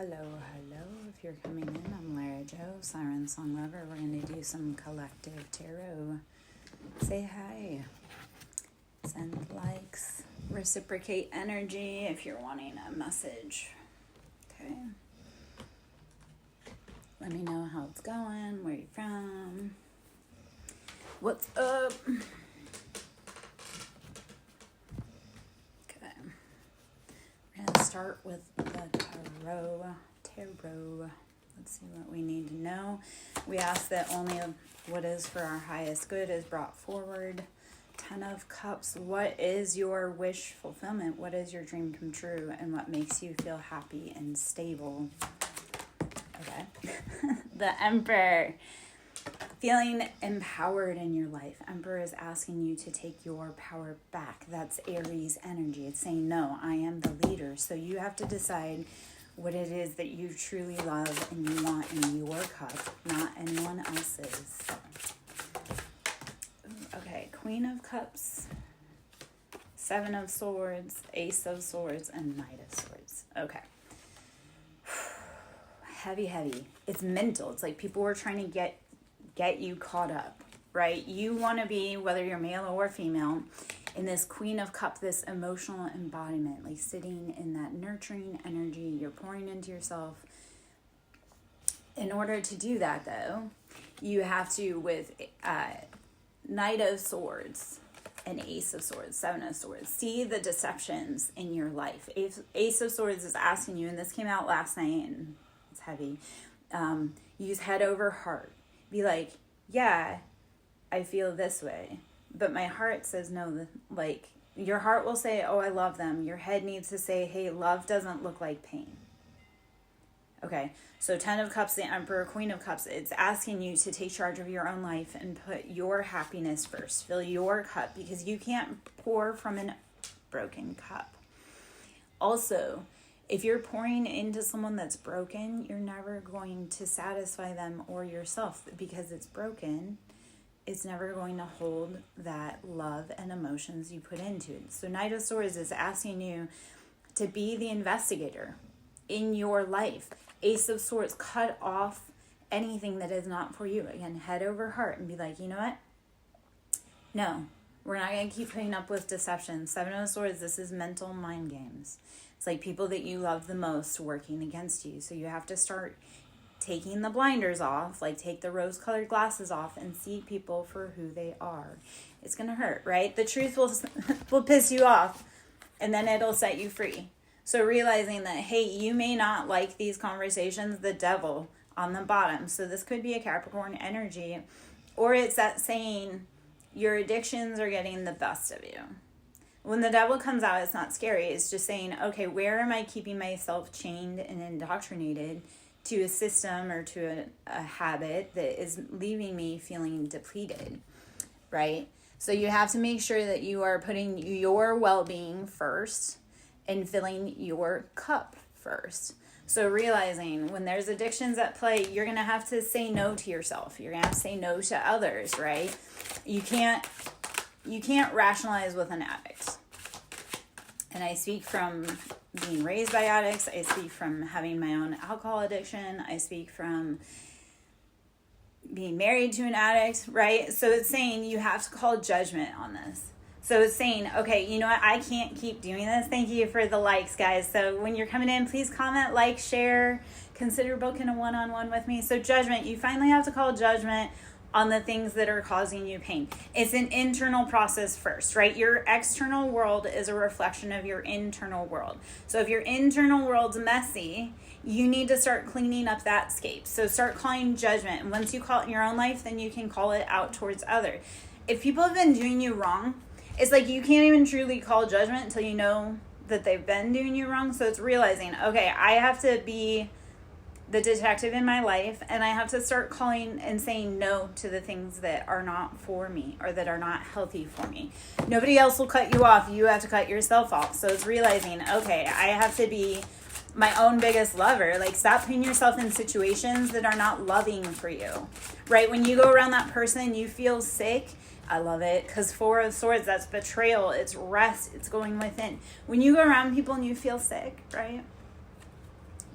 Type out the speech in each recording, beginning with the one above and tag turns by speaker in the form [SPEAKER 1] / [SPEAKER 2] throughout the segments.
[SPEAKER 1] Hello. If you're coming in, I'm Lara Joe, Siren Song Lover. We're going to do some collective tarot. Say hi. Send likes. Reciprocate energy if you're wanting a message. Okay. Let me know how it's going, where you're from. What's up? Okay. We're going to start with the tarot. Let's see what we need to know. We ask that only what is for our highest good is brought forward. 10 of Cups. What is your wish fulfillment? What is your dream come true? And what makes you feel happy and stable? Okay. The Emperor. Feeling empowered in your life. Emperor is asking you to take your power back. That's Aries energy. It's saying, no, I am the leader. So you have to decide what it is that you truly love and you want in your cup, not anyone else's. Okay, Queen of Cups, Seven of Swords, Ace of Swords, and Knight of Swords. Okay. Heavy. It's mental. It's like people were trying to get you caught up, right? You want to be, whether you're male or female, in this Queen of Cups, this emotional embodiment, like sitting in that nurturing energy, you're pouring into yourself. In order to do that, though, you have to, with Knight of Swords and Ace of Swords, Seven of Swords, see the deceptions in your life. Ace of Swords is asking you, and this came out last night, and it's heavy, use head over heart. Be like, yeah, I feel this way. But my heart says no. Like, your heart will say, oh, I love them. Your head needs to say, hey, love doesn't look like pain. Okay, so 10 of Cups, the Emperor, Queen of Cups, it's asking you to take charge of your own life and put your happiness first. Fill your cup, because you can't pour from a broken cup. Also, if you're pouring into someone that's broken, you're never going to satisfy them or yourself, because it's broken. It's never going to hold that love and emotions you put into it. So Knight of Swords is asking you to be the investigator in your life. Ace of Swords, cut off anything that is not for you. Again, head over heart and be like, you know what? No, we're not going to keep putting up with deception. Seven of Swords, this is mental mind games. It's like people that you love the most working against you. So you have to start taking the blinders off, like take the rose-colored glasses off and see people for who they are. It's going to hurt, right? The truth will piss you off, and then it'll set you free. So realizing that, hey, you may not like these conversations, the devil on the bottom. So this could be a Capricorn energy, or it's that saying your addictions are getting the best of you. When the devil comes out, it's not scary. It's just saying, okay, where am I keeping myself chained and indoctrinated to a system or to a habit that is leaving me feeling depleted, right? So you have to make sure that you are putting your well-being first and filling your cup first. So realizing when there's addictions at play, you're going to have to say no to yourself. You're going to have to say no to others, right? You can't rationalize with an addict. And I speak from being raised by addicts. I speak from having my own alcohol addiction. I speak from being married to an addict, right? So it's saying you have to call judgment on this. So it's saying, okay, you know what? I can't keep doing this. Thank you for the likes, guys. So when you're coming in, please comment, like, share, consider booking a one-on-one with me. So judgment, you finally have to call judgment on the things that are causing you pain. It's an internal process first, right? Your external world is a reflection of your internal world. So if your internal world's messy, you need to start cleaning up that scape. So start calling judgment. And once you call it in your own life, then you can call it out towards others. If people have been doing you wrong, it's like you can't even truly call judgment until you know that they've been doing you wrong. So it's realizing, okay, I have to be the detective in my life, and I have to start calling and saying no to the things that are not for me or that are not healthy for me. Nobody else will cut you off. You have to cut yourself off. So it's realizing, okay, I have to be my own biggest lover. Like, stop putting yourself in situations that are not loving for you, right? When you go around that person, you feel sick. I love it, because Four of Swords, that's betrayal. It's rest. It's going within. When you go around people and you feel sick, right?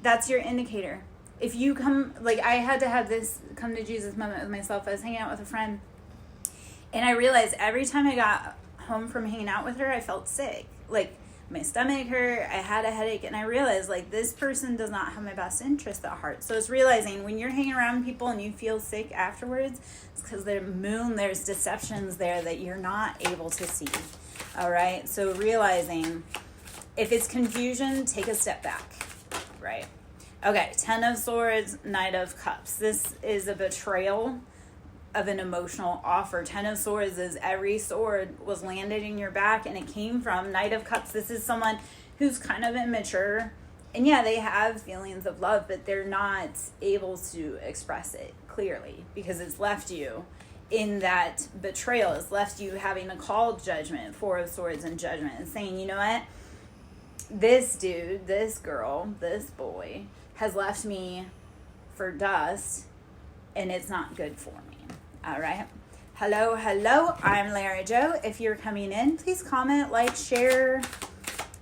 [SPEAKER 1] That's your indicator. If you come, like I had to have this come to Jesus moment with myself. I was hanging out with a friend, and I realized every time I got home from hanging out with her, I felt sick. Like my stomach hurt, I had a headache, and I realized like this person does not have my best interest at heart. So it's realizing when you're hanging around people and you feel sick afterwards, it's because there's deceptions there that you're not able to see. All right, so realizing if it's confusion, take a step back, right? Okay, 10 of Swords, Knight of Cups. This is a betrayal of an emotional offer. 10 of Swords is every sword was landed in your back and it came from Knight of Cups. This is someone who's kind of immature. And yeah, they have feelings of love, but they're not able to express it clearly because it's left you in that betrayal. It's left you having to call judgment, 4 of Swords and Judgment, and saying, you know what? This dude, this girl, this boy has left me for dust and it's not good for me. All right. Hello. I'm Lara Joe. If you're coming in, please comment, like, share,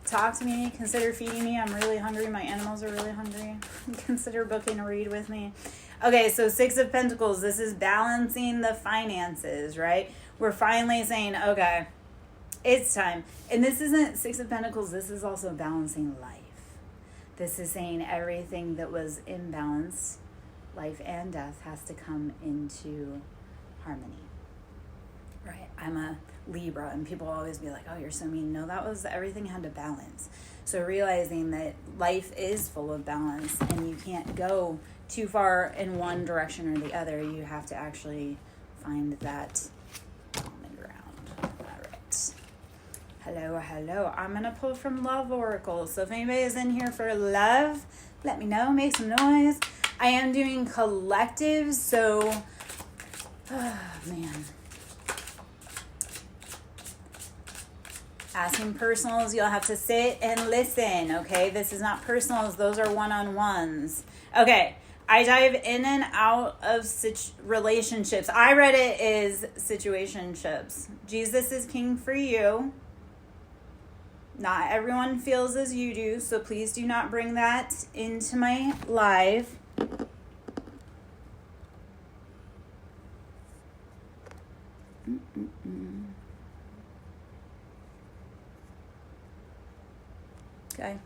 [SPEAKER 1] talk to me, consider feeding me. I'm really hungry. My animals are really hungry. Consider booking a read with me. Okay, so 6 of Pentacles. This is balancing the finances, right? We're finally saying, okay, it's time. And this isn't 6 of Pentacles. This is also balancing life. This is saying everything that was imbalanced, life and death, has to come into harmony, right? I'm a Libra, and people always be like, oh, you're so mean. No, that was, everything had to balance. So realizing that life is full of balance and you can't go too far in one direction or the other. You have to actually find that common ground. All right. Hello. I'm going to pull from Love Oracle. So if anybody is in here for love, let me know. Make some noise. I am doing collectives, so man. Asking personals, you'll have to sit and listen, okay? This is not personals. Those are one-on-ones. Okay, I dive in and out of relationships. I read it as situationships. Jesus is king for you. Not everyone feels as you do, so please do not bring that into my live. Okay.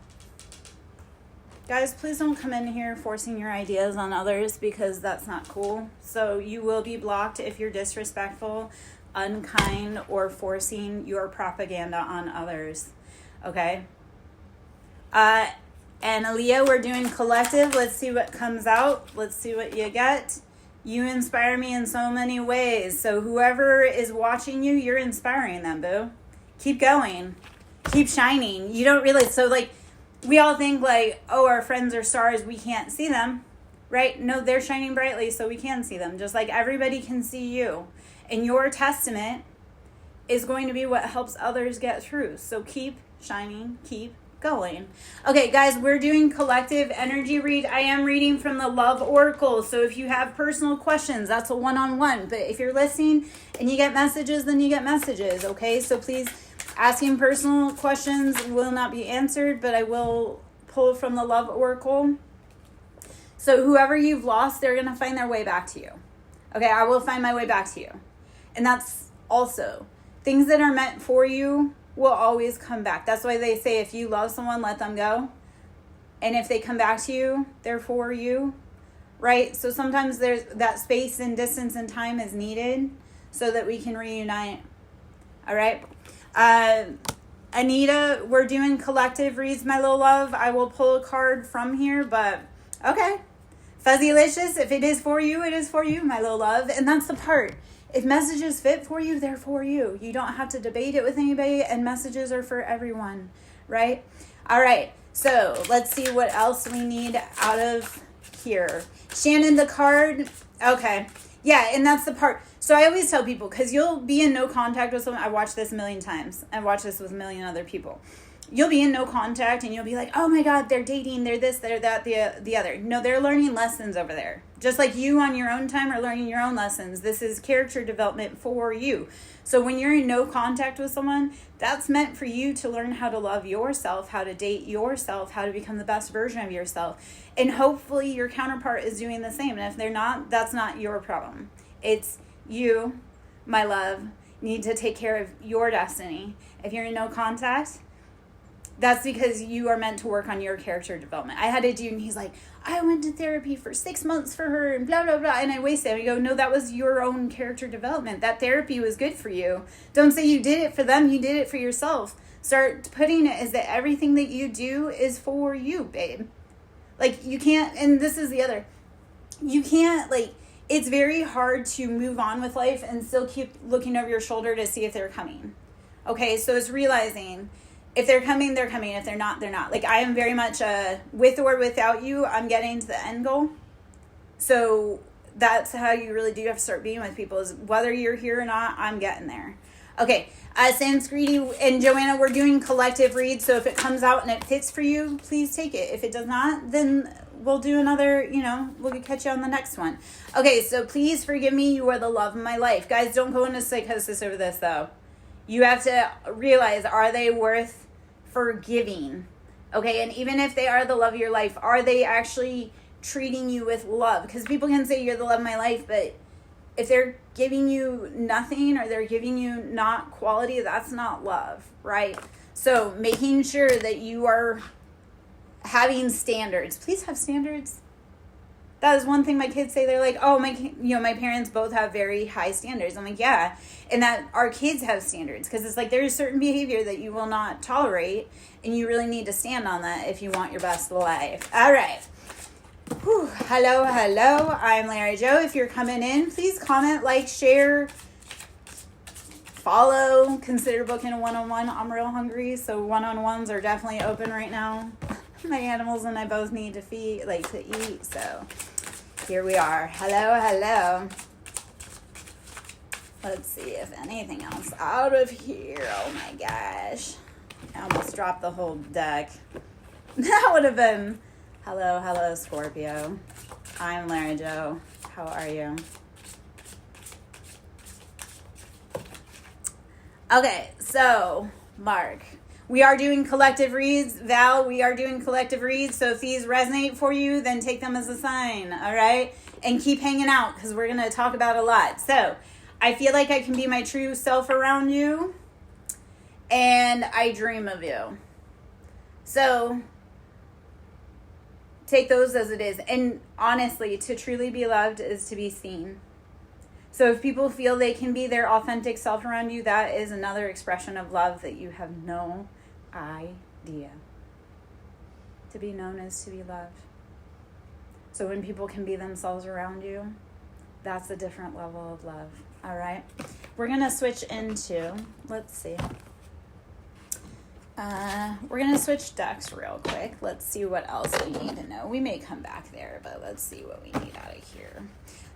[SPEAKER 1] Guys, please don't come in here forcing your ideas on others because that's not cool. So you will be blocked if you're disrespectful, unkind, or forcing your propaganda on others. Okay? And Aaliyah, we're doing collective. Let's see what comes out. Let's see what you get. You inspire me in so many ways. So whoever is watching you, you're inspiring them, boo. Keep going. Keep shining. You don't realize. So, like, we all think, like, oh, our friends are stars. We can't see them, right? No, they're shining brightly, so we can see them. Just like everybody can see you. And your testament is going to be what helps others get through. So keep shining. Keep going. Okay, guys, we're doing collective energy read. I am reading from the Love Oracle. So if you have personal questions, that's a one-on-one. But if you're listening and you get messages, then you get messages, okay? So please, asking personal questions will not be answered, but I will pull from the Love Oracle. So whoever you've lost, they're going to find their way back to you. Okay, I will find my way back to you. And that's also, things that are meant for you will always come back. That's why they say if you love someone, let them go. And if they come back to you, they're for you, right? So sometimes there's that space and distance and time is needed so that we can reunite. All right. Anita, we're doing collective reads, my little love. I will pull a card from here, but okay. Fuzzylicious, if it is for you, it is for you, my little love. And that's the part. If messages fit for you, they're for you. You don't have to debate it with anybody, and messages are for everyone, right? All right, so let's see what else we need out of here. Shannon, the card, okay. Yeah, and that's the part. So I always tell people, because you'll be in no contact with someone. I watched this a million times. I watched this with a million other people. you'll be in no contact and you'll be like, oh my God, they're dating, they're this, they're that, the other. No, they're learning lessons over there. Just like you on your own time are learning your own lessons. This is character development for you. So when you're in no contact with someone, that's meant for you to learn how to love yourself, how to date yourself, how to become the best version of yourself. And hopefully your counterpart is doing the same. And if they're not, that's not your problem. It's you, my love, need to take care of your destiny. If you're in no contact, that's because you are meant to work on your character development. I had a dude and he's like, I went to therapy for 6 months for her and blah, blah, blah. And I wasted it. I go, no, that was your own character development. That therapy was good for you. Don't say you did it for them. You did it for yourself. Start putting it as that everything that you do is for you, babe. Like you can't, and this is the other, you can't like, it's very hard to move on with life and still keep looking over your shoulder to see if they're coming. Okay, so it's realizing if they're coming, they're coming. If they're not, they're not. Like I am very much with or without you, I'm getting to the end goal. So that's how you really do have to start being with people, is whether you're here or not, I'm getting there. Okay, Sanskriti and Joanna, we're doing collective reads. So if it comes out and it fits for you, please take it. If it does not, then we'll do another, we'll catch you on the next one. Okay, so please forgive me. You are the love of my life. Guys, don't go into psychosis over this, though. You have to realize, are they worth forgiving? Okay, and even if they are the love of your life, are they actually treating you with love? Because people can say you're the love of my life, but if they're giving you nothing or they're giving you not quality, that's not love, right? So making sure that you are having standards. Please have standards. That is one thing my kids say. They're like, oh, my parents both have very high standards. I'm like, yeah. And that our kids have standards, because it's like there's certain behavior that you will not tolerate, and you really need to stand on that if you want your best life. All right. Whew. Hello. I'm Larry Joe. If you're coming in, please comment, like, share, follow, consider booking a one-on-one. I'm real hungry, so one-on-ones are definitely open right now. My animals and I both need to eat, so here we are. Hello. Let's see if anything else out of here. Oh my gosh. I almost dropped the whole deck. That would have been, hello, Scorpio. I'm Lara Joe. How are you? Okay, so, Mark. We are doing collective reads. Val, we are doing collective reads. So if these resonate for you, then take them as a sign, all right? And keep hanging out, because we're going to talk about a lot. So I feel like I can be my true self around you, and I dream of you. So take those as it is. And honestly, to truly be loved is to be seen. So if people feel they can be their authentic self around you, that is another expression of love that you have no idea. To be known is to be loved. So when people can be themselves around you, that's a different level of love. All right. We're going to switch into, let's see. We're going to switch decks real quick. Let's see what else we need to know. We may come back there, but let's see what we need out of here.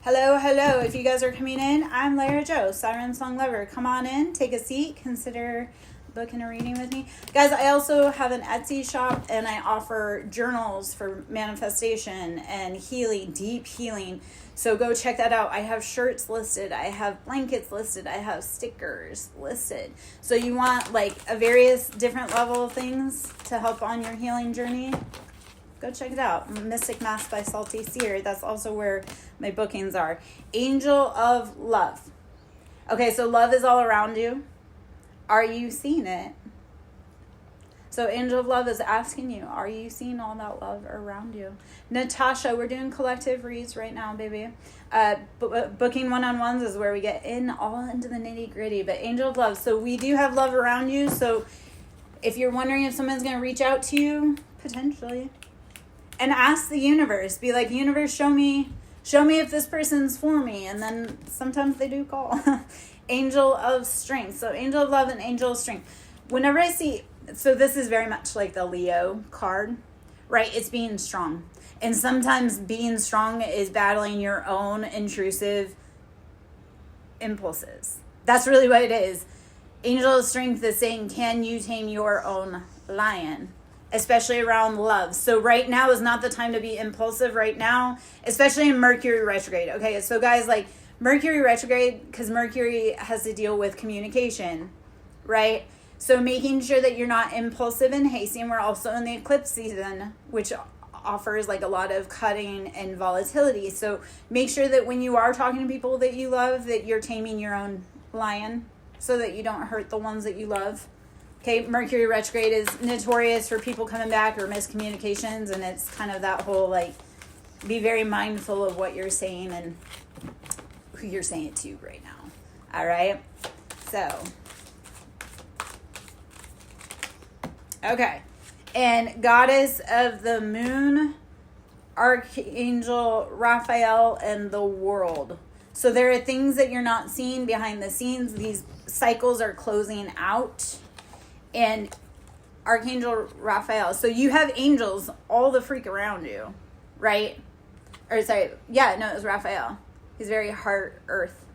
[SPEAKER 1] Hello. If you guys are coming in, I'm Lara Joe, Siren Song Lover. Come on in, take a seat, consider booking a reading with me. Guys, I also have an Etsy shop, and I offer journals for manifestation and healing, deep healing. So go check that out. I have shirts listed. I have blankets listed. I have stickers listed. So you want a various different level of things to help on your healing journey? Go check it out. Mystic Mask by Salty Seer. That's also where my bookings are. Angel of Love. Okay, so love is all around you. Are you seeing it? So Angel of Love is asking you, are you seeing all that love around you? Natasha, we're doing collective reads right now, baby. Booking one-on-ones is where we get all into the nitty-gritty. But Angel of Love, so we do have love around you. So if you're wondering if someone's going to reach out to you, potentially. And ask the universe. Be like, universe, show me if this person's for me. And then sometimes they do call. Angel of Strength. So Angel of Love and Angel of Strength. Whenever I see, so this is very much like the Leo card, right? It's being strong. And sometimes being strong is battling your own intrusive impulses. That's really what it is. Angel of Strength is saying, can you tame your own lion, especially around love. So right now is not the time to be impulsive right now, especially in Mercury retrograde. Okay, so guys, like Mercury retrograde, because Mercury has to deal with communication, right? So making sure that you're not impulsive and hasty. And we're also in the eclipse season, which offers like a lot of cutting and volatility. So make sure that when you are talking to people that you love, that you're taming your own lion so that you don't hurt the ones that you love. Okay, Mercury retrograde is notorious for people coming back or miscommunications, and it's kind of that whole like, be very mindful of what you're saying and who you're saying it to right now. All right, so okay, and goddess of the moon, Archangel Raphael, and the world. So there are things that you're not seeing behind the scenes. These cycles are closing out. And Archangel Raphael. So you have angels all the freak around you, right? Or sorry, yeah, no, it was Raphael. He's very heart, earth,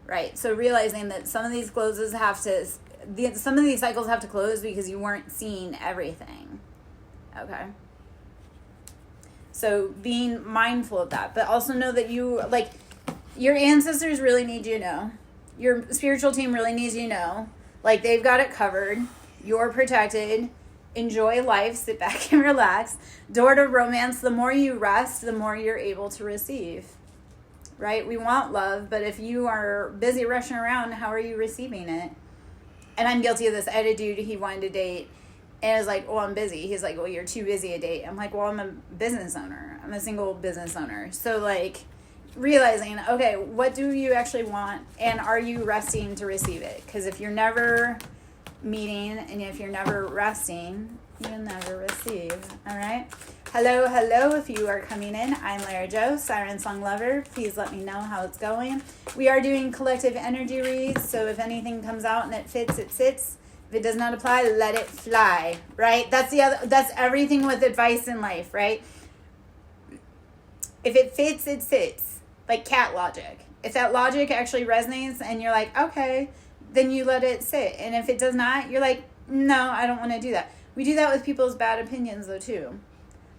[SPEAKER 1] right? So realizing that some of these closes have to, some of these cycles have to close because you weren't seeing everything, okay? So being mindful of that, but also know that you, like, your ancestors really need you to know. Your spiritual team really needs you to know. Like, they've got it covered. You're protected. Enjoy life. Sit back and relax. Door to romance. The more you rest, the more you're able to receive. Right? We want love, but if you are busy rushing around, how are you receiving it? And I'm guilty of this. I had a dude, he wanted to date, and I was like, well, I'm busy. He's like, well, you're too busy to date. I'm like, well, I'm a business owner. I'm a single business owner. So, like, realizing, okay, what do you actually want? And are you resting to receive it? Because if you're never meeting and if you're never resting, you'll never receive. All right. Hello, if you are coming in. I'm Lara Jo, Siren Song Lover. Please let me know how it's going. We are doing collective energy reads, so if anything comes out and it fits, it sits. If it does not apply, let it fly. Right? That's everything with advice in life, right? If it fits, it sits. Like cat logic. If that logic actually resonates and you're like, okay, then you let it sit. And if it does not, you're like, no, I don't want to do that. We do that with people's bad opinions, though, too.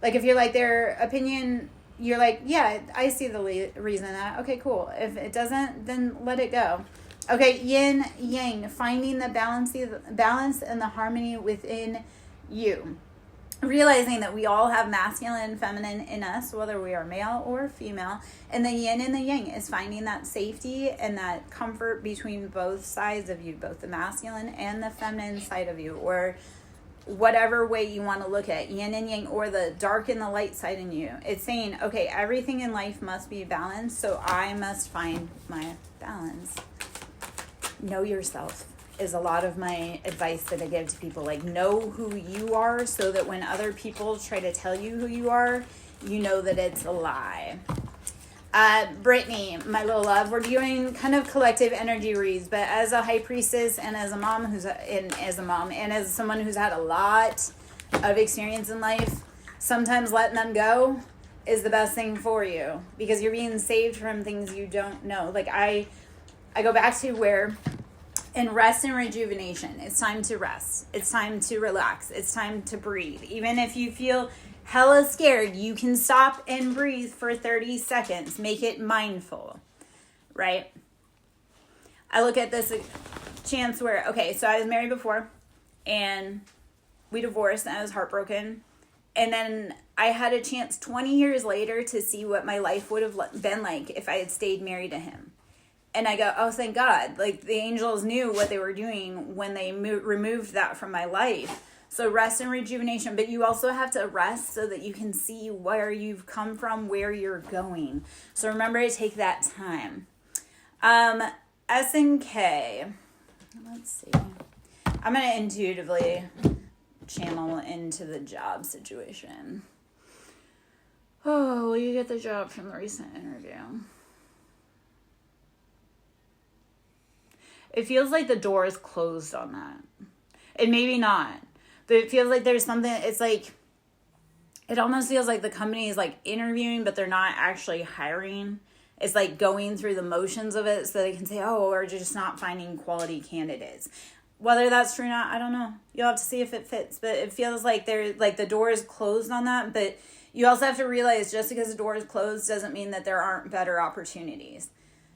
[SPEAKER 1] Like, if you're like, their opinion, you're like, yeah, I see the reason in that. Okay, cool. If it doesn't, then let it go. Okay, yin, yang, finding the balance and the harmony within you. Realizing that we all have masculine and feminine in us, whether we are male or female. And the yin and the yang is finding that safety and that comfort between both sides of you, both the masculine and the feminine side of you, or whatever way you want to look at yin and yang, or the dark and the light side in you. It's saying, okay, everything in life must be balanced, so I must find my balance. Know yourself is a lot of my advice that I give to people. Like, know who you are so that when other people try to tell you who you are, you know that it's a lie. Brittany, my little love, we're doing kind of collective energy reads, but as a high priestess and as a mom and as someone who's had a lot of experience in life, sometimes letting them go is the best thing for you because you're being saved from things you don't know. Like I go back to where in rest and rejuvenation, it's time to rest. It's time to relax. It's time to breathe. Even if you feel hella scared, you can stop and breathe for 30 seconds. Make it mindful, right? I look at this chance where, okay, so I was married before and we divorced and I was heartbroken. And then I had a chance 20 years later to see what my life would have been like if I had stayed married to him. And I go, oh, thank God. Like, the angels knew what they were doing when they removed that from my life. So rest and rejuvenation. But you also have to rest so that you can see where you've come from, where you're going. So remember to take that time. S and K. Let's see. I'm going to intuitively channel into the job situation. Oh, will you get the job from the recent interview? It feels like the door is closed on that. And maybe not. But it feels like there's something, it's like, it almost feels like the company is like interviewing, but they're not actually hiring. It's like going through the motions of it so they can say, oh, we're just not finding quality candidates. Whether that's true or not, I don't know. You'll have to see if it fits. But it feels like the door is closed on that. But you also have to realize just because the door is closed doesn't mean that there aren't better opportunities.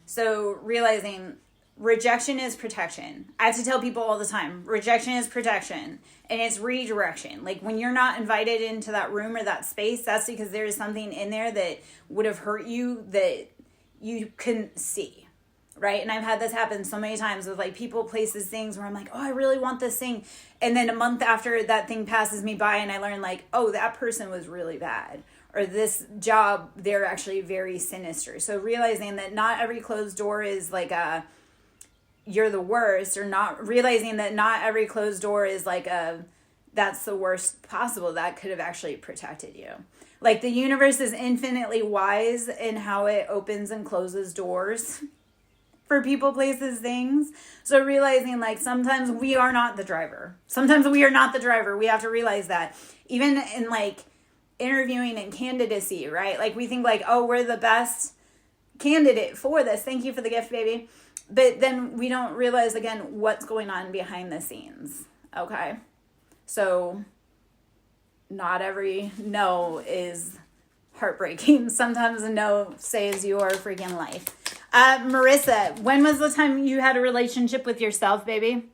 [SPEAKER 1] So realizing rejection is protection. I have to tell people all the time, rejection is protection and it's redirection. Like when you're not invited into that room or that space, that's because there is something in there that would have hurt you that you couldn't see. Right? And I've had this happen so many times with like people, places, things where I'm like, oh, I really want this thing. And then a month after that thing passes me by and I learn like, oh, that person was really bad. Or this job, they're actually very sinister. So realizing that not every closed door is like you're the worst, or not realizing that not every closed door is like that's the worst possible. That could have actually protected you. Like the universe is infinitely wise in how it opens and closes doors for people, places, things. So realizing like sometimes we are not the driver. Sometimes we are not the driver. We have to realize that. Even in like interviewing and candidacy, right? Like we think like, oh, we're the best candidate for this. Thank you for the gift, baby. But then we don't realize again what's going on behind the scenes. Okay. So not every no is heartbreaking. Sometimes a no saves your freaking life. Marissa, when was the time you had a relationship with yourself, baby?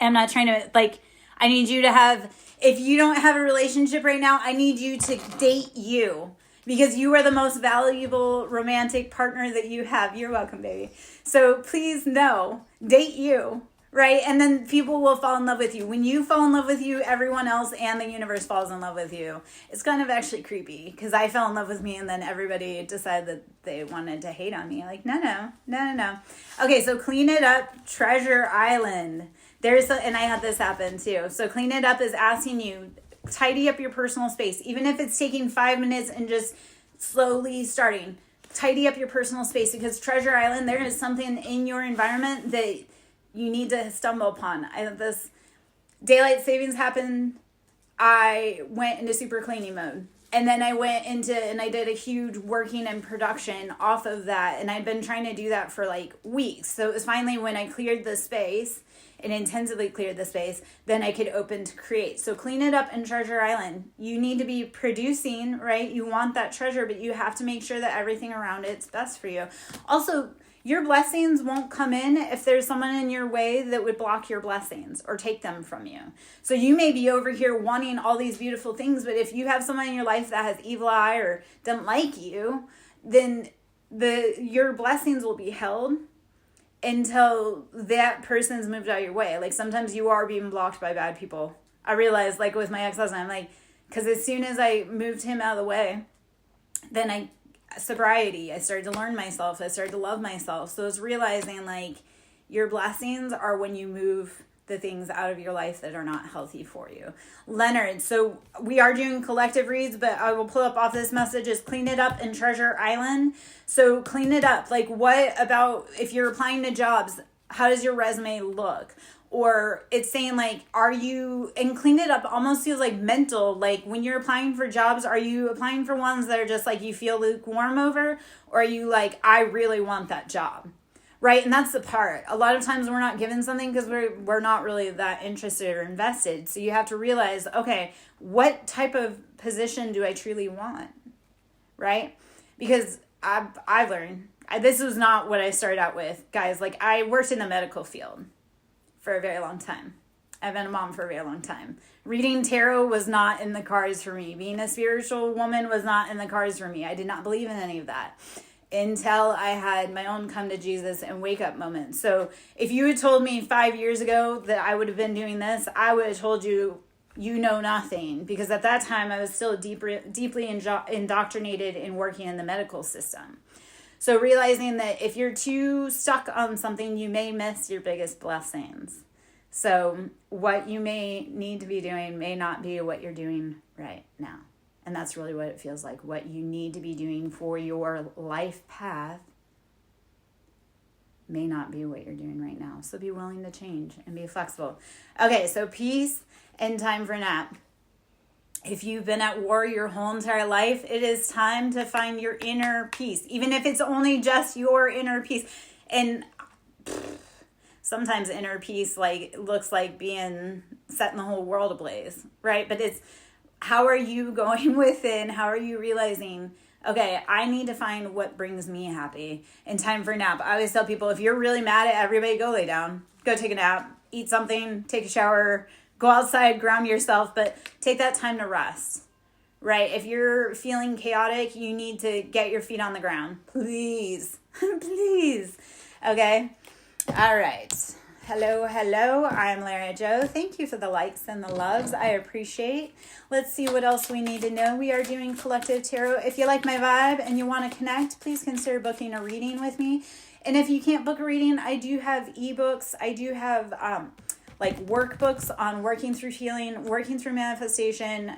[SPEAKER 1] I'm not trying to, like, I need you to have, if you don't have a relationship right now, I need you to date you. Because you are the most valuable romantic partner that you have. You're welcome, baby. So please know, date you. Right? And then people will fall in love with you. When you fall in love with you, everyone else and the universe falls in love with you. It's kind of actually creepy because I fell in love with me and then everybody decided that they wanted to hate on me. Like, no. Okay, so clean it up, Treasure Island. And I had this happen too. So clean it up is asking you, tidy up your personal space. Even if it's taking 5 minutes and just slowly starting, tidy up your personal space because Treasure Island, there is something in your environment that you need to stumble upon. I had this daylight savings happen. I went into super cleaning mode. And then I went into, and I did a huge working and production off of that. And I'd been trying to do that for like weeks. So it was finally when I cleared the space and intensively cleared the space, then I could open to create. So clean it up in Treasure Island. You need to be producing, right? You want that treasure, but you have to make sure that everything around it's best for you. Also, your blessings won't come in if there's someone in your way that would block your blessings or take them from you. So you may be over here wanting all these beautiful things, but if you have someone in your life that has evil eye or doesn't like you, then your blessings will be held until that person's moved out of your way. Like sometimes you are being blocked by bad people. I realized like with my ex-husband, I'm like, because as soon as I moved him out of the way, then sobriety, I started to learn myself. I started to love myself. So it's realizing like your blessings are when you move the things out of your life that are not healthy for you. Leonard, so we are doing collective reads, but I will pull up off this message is clean it up in Treasure Island. So clean it up. Like what about if you're applying to jobs, how does your resume look? Or it's saying like, and clean it up almost feels like mental. Like when you're applying for jobs, are you applying for ones that are just like you feel lukewarm over? Or are you like, I really want that job? Right? And that's the part. A lot of times we're not given something because we're not really that interested or invested. So you have to realize, okay, what type of position do I truly want? Right? Because I've learned, this was not what I started out with. Guys, like I worked in the medical field for a very long time. I've been a mom for a very long time. Reading tarot was not in the cards for me. Being a spiritual woman was not in the cards for me. I did not believe in any of that until I had my own come to Jesus and wake up moment. So if you had told me 5 years ago that I would have been doing this, I would have told you, you know nothing. Because at that time I was still deeply indoctrinated in working in the medical system. So realizing that if you're too stuck on something, you may miss your biggest blessings. So what you may need to be doing may not be what you're doing right now. And that's really what it feels like. What you need to be doing for your life path may not be what you're doing right now. So be willing to change and be flexible. Okay, so peace and time for nap. If you've been at war your whole entire life, it is time to find your inner peace, even if it's only just your inner peace. And sometimes inner peace like looks like being setting the whole world ablaze, right? But it's, how are you going within? How are you realizing, okay, I need to find what brings me happy, and time for a nap. I always tell people, if you're really mad at everybody, go lay down, go take a nap, eat something, take a shower, go outside, ground yourself, but take that time to rest, right? If you're feeling chaotic, you need to get your feet on the ground. Please, please. Okay. All right. Hello, hello. I'm Lara Joe. Thank you for the likes and the loves. I appreciate. Let's see what else we need to know. We are doing collective tarot. If you like my vibe and you want to connect, please consider booking a reading with me. And if you can't book a reading, I do have ebooks. I do have like workbooks on working through healing, working through manifestation,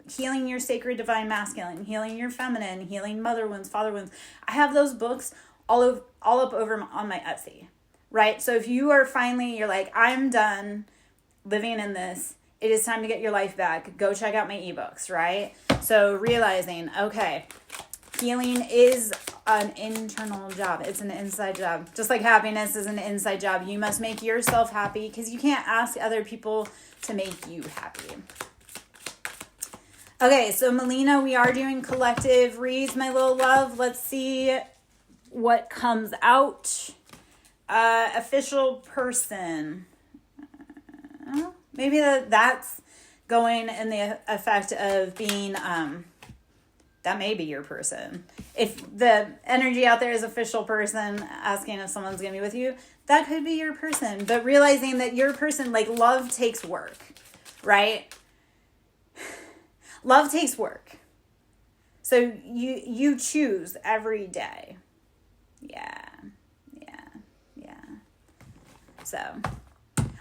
[SPEAKER 1] healing your sacred divine masculine, healing your feminine, healing mother wounds, father wounds. I have those books all up over on my Etsy, right? So if you are finally, you're like, I'm done living in this, it is time to get your life back, go check out my ebooks, right? So realizing, okay, healing is an internal job. It's an inside job. Just like happiness is an inside job. You must make yourself happy, because you can't ask other people to make you happy. Okay, so Melina, we are doing collective reads, my little love. Let's see what comes out. Official person. Maybe that's going in the effect of being, that may be your person. If the energy out there is official person, asking if someone's going to be with you, that could be your person. But realizing that your person, like, love takes work, right? Love takes work. So you choose every day. Yeah. So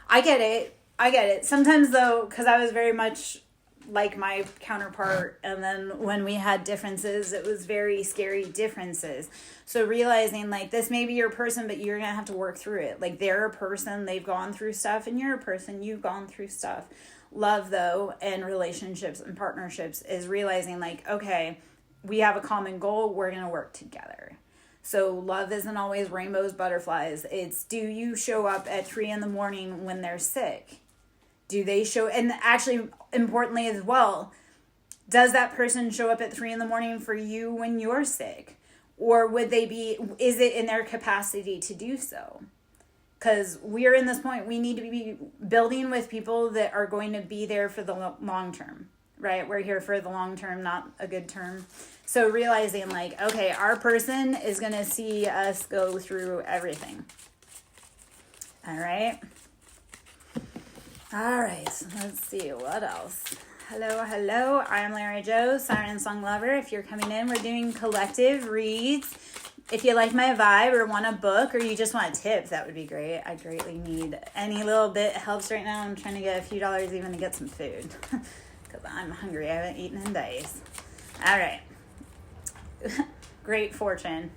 [SPEAKER 1] I get it. Sometimes though, because I was very much like my counterpart, and then when we had differences, it was very scary differences. So realizing, like, this may be your person, but you're gonna have to work through it. Like, they're a person, they've gone through stuff, and you're a person, you've gone through stuff. Love though, and relationships and partnerships is realizing, like, okay, we have a common goal, we're gonna work together. So love isn't always rainbows, butterflies. It's, do you show up at 3 a.m. when they're sick? Do they show, and actually importantly as well, does that person show up at 3 a.m. for you when you're sick? Or would they be, is it in their capacity to do so? Because we're in this point, we need to be building with people that are going to be there for the long term, right? We're here for the long term, not a good term. So realizing, like, okay, our person is going to see us go through everything. All right. Let's see, what else? Hello. I'm Lara Joe, Siren Song Lover. If you're coming in, we're doing collective reads. If you like my vibe or want a book, or you just want a tip, that would be great. I greatly need any little bit helps right now. I'm trying to get a few dollars even to get some food because I'm hungry. I haven't eaten in days. All right. Great fortune.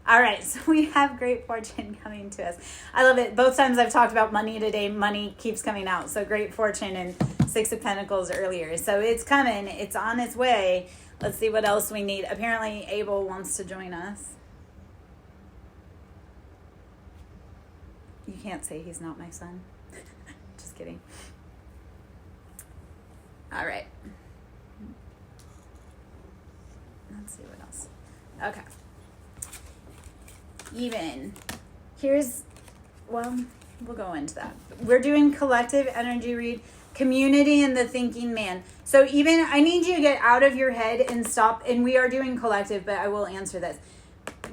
[SPEAKER 1] All right, so we have great fortune coming to us. I love it. Both times I've talked about money today, money keeps coming out. So great fortune and 6 of Pentacles earlier. So it's coming. It's on its way. Let's see what else we need. Apparently Abel wants to join us. You can't say he's not my son. Just kidding. All right. Let's see what else. Okay. We'll go into that. We're doing collective energy read, community, and the thinking man. So even, I need you to get out of your head and stop, and we are doing collective, but I will answer this.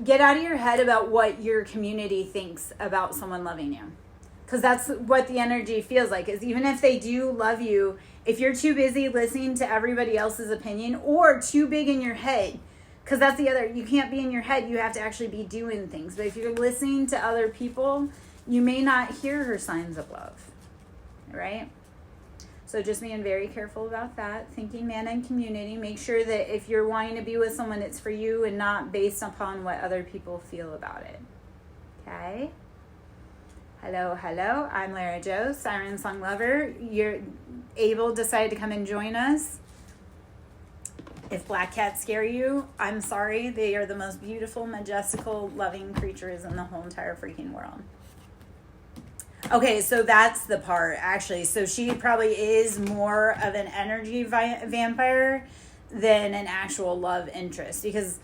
[SPEAKER 1] Get out of your head about what your community thinks about someone loving you. Because that's what the energy feels like, is even if they do love you, if you're too busy listening to everybody else's opinion or too big in your head, because that's the other, you can't be in your head, you have to actually be doing things. But if you're listening to other people, you may not hear her signs of love, right? So just being very careful about that. Thinking man and community. Make sure that if you're wanting to be with someone, it's for you and not based upon what other people feel about it. Okay? Hello. I'm Lara Joe, Siren Song Lover. You're able to decide to come and join us. If black cats scare you, I'm sorry. They are the most beautiful, majestical, loving creatures in the whole entire freaking world. Okay, so that's the part, actually. So she probably is more of an energy vampire than an actual love interest, because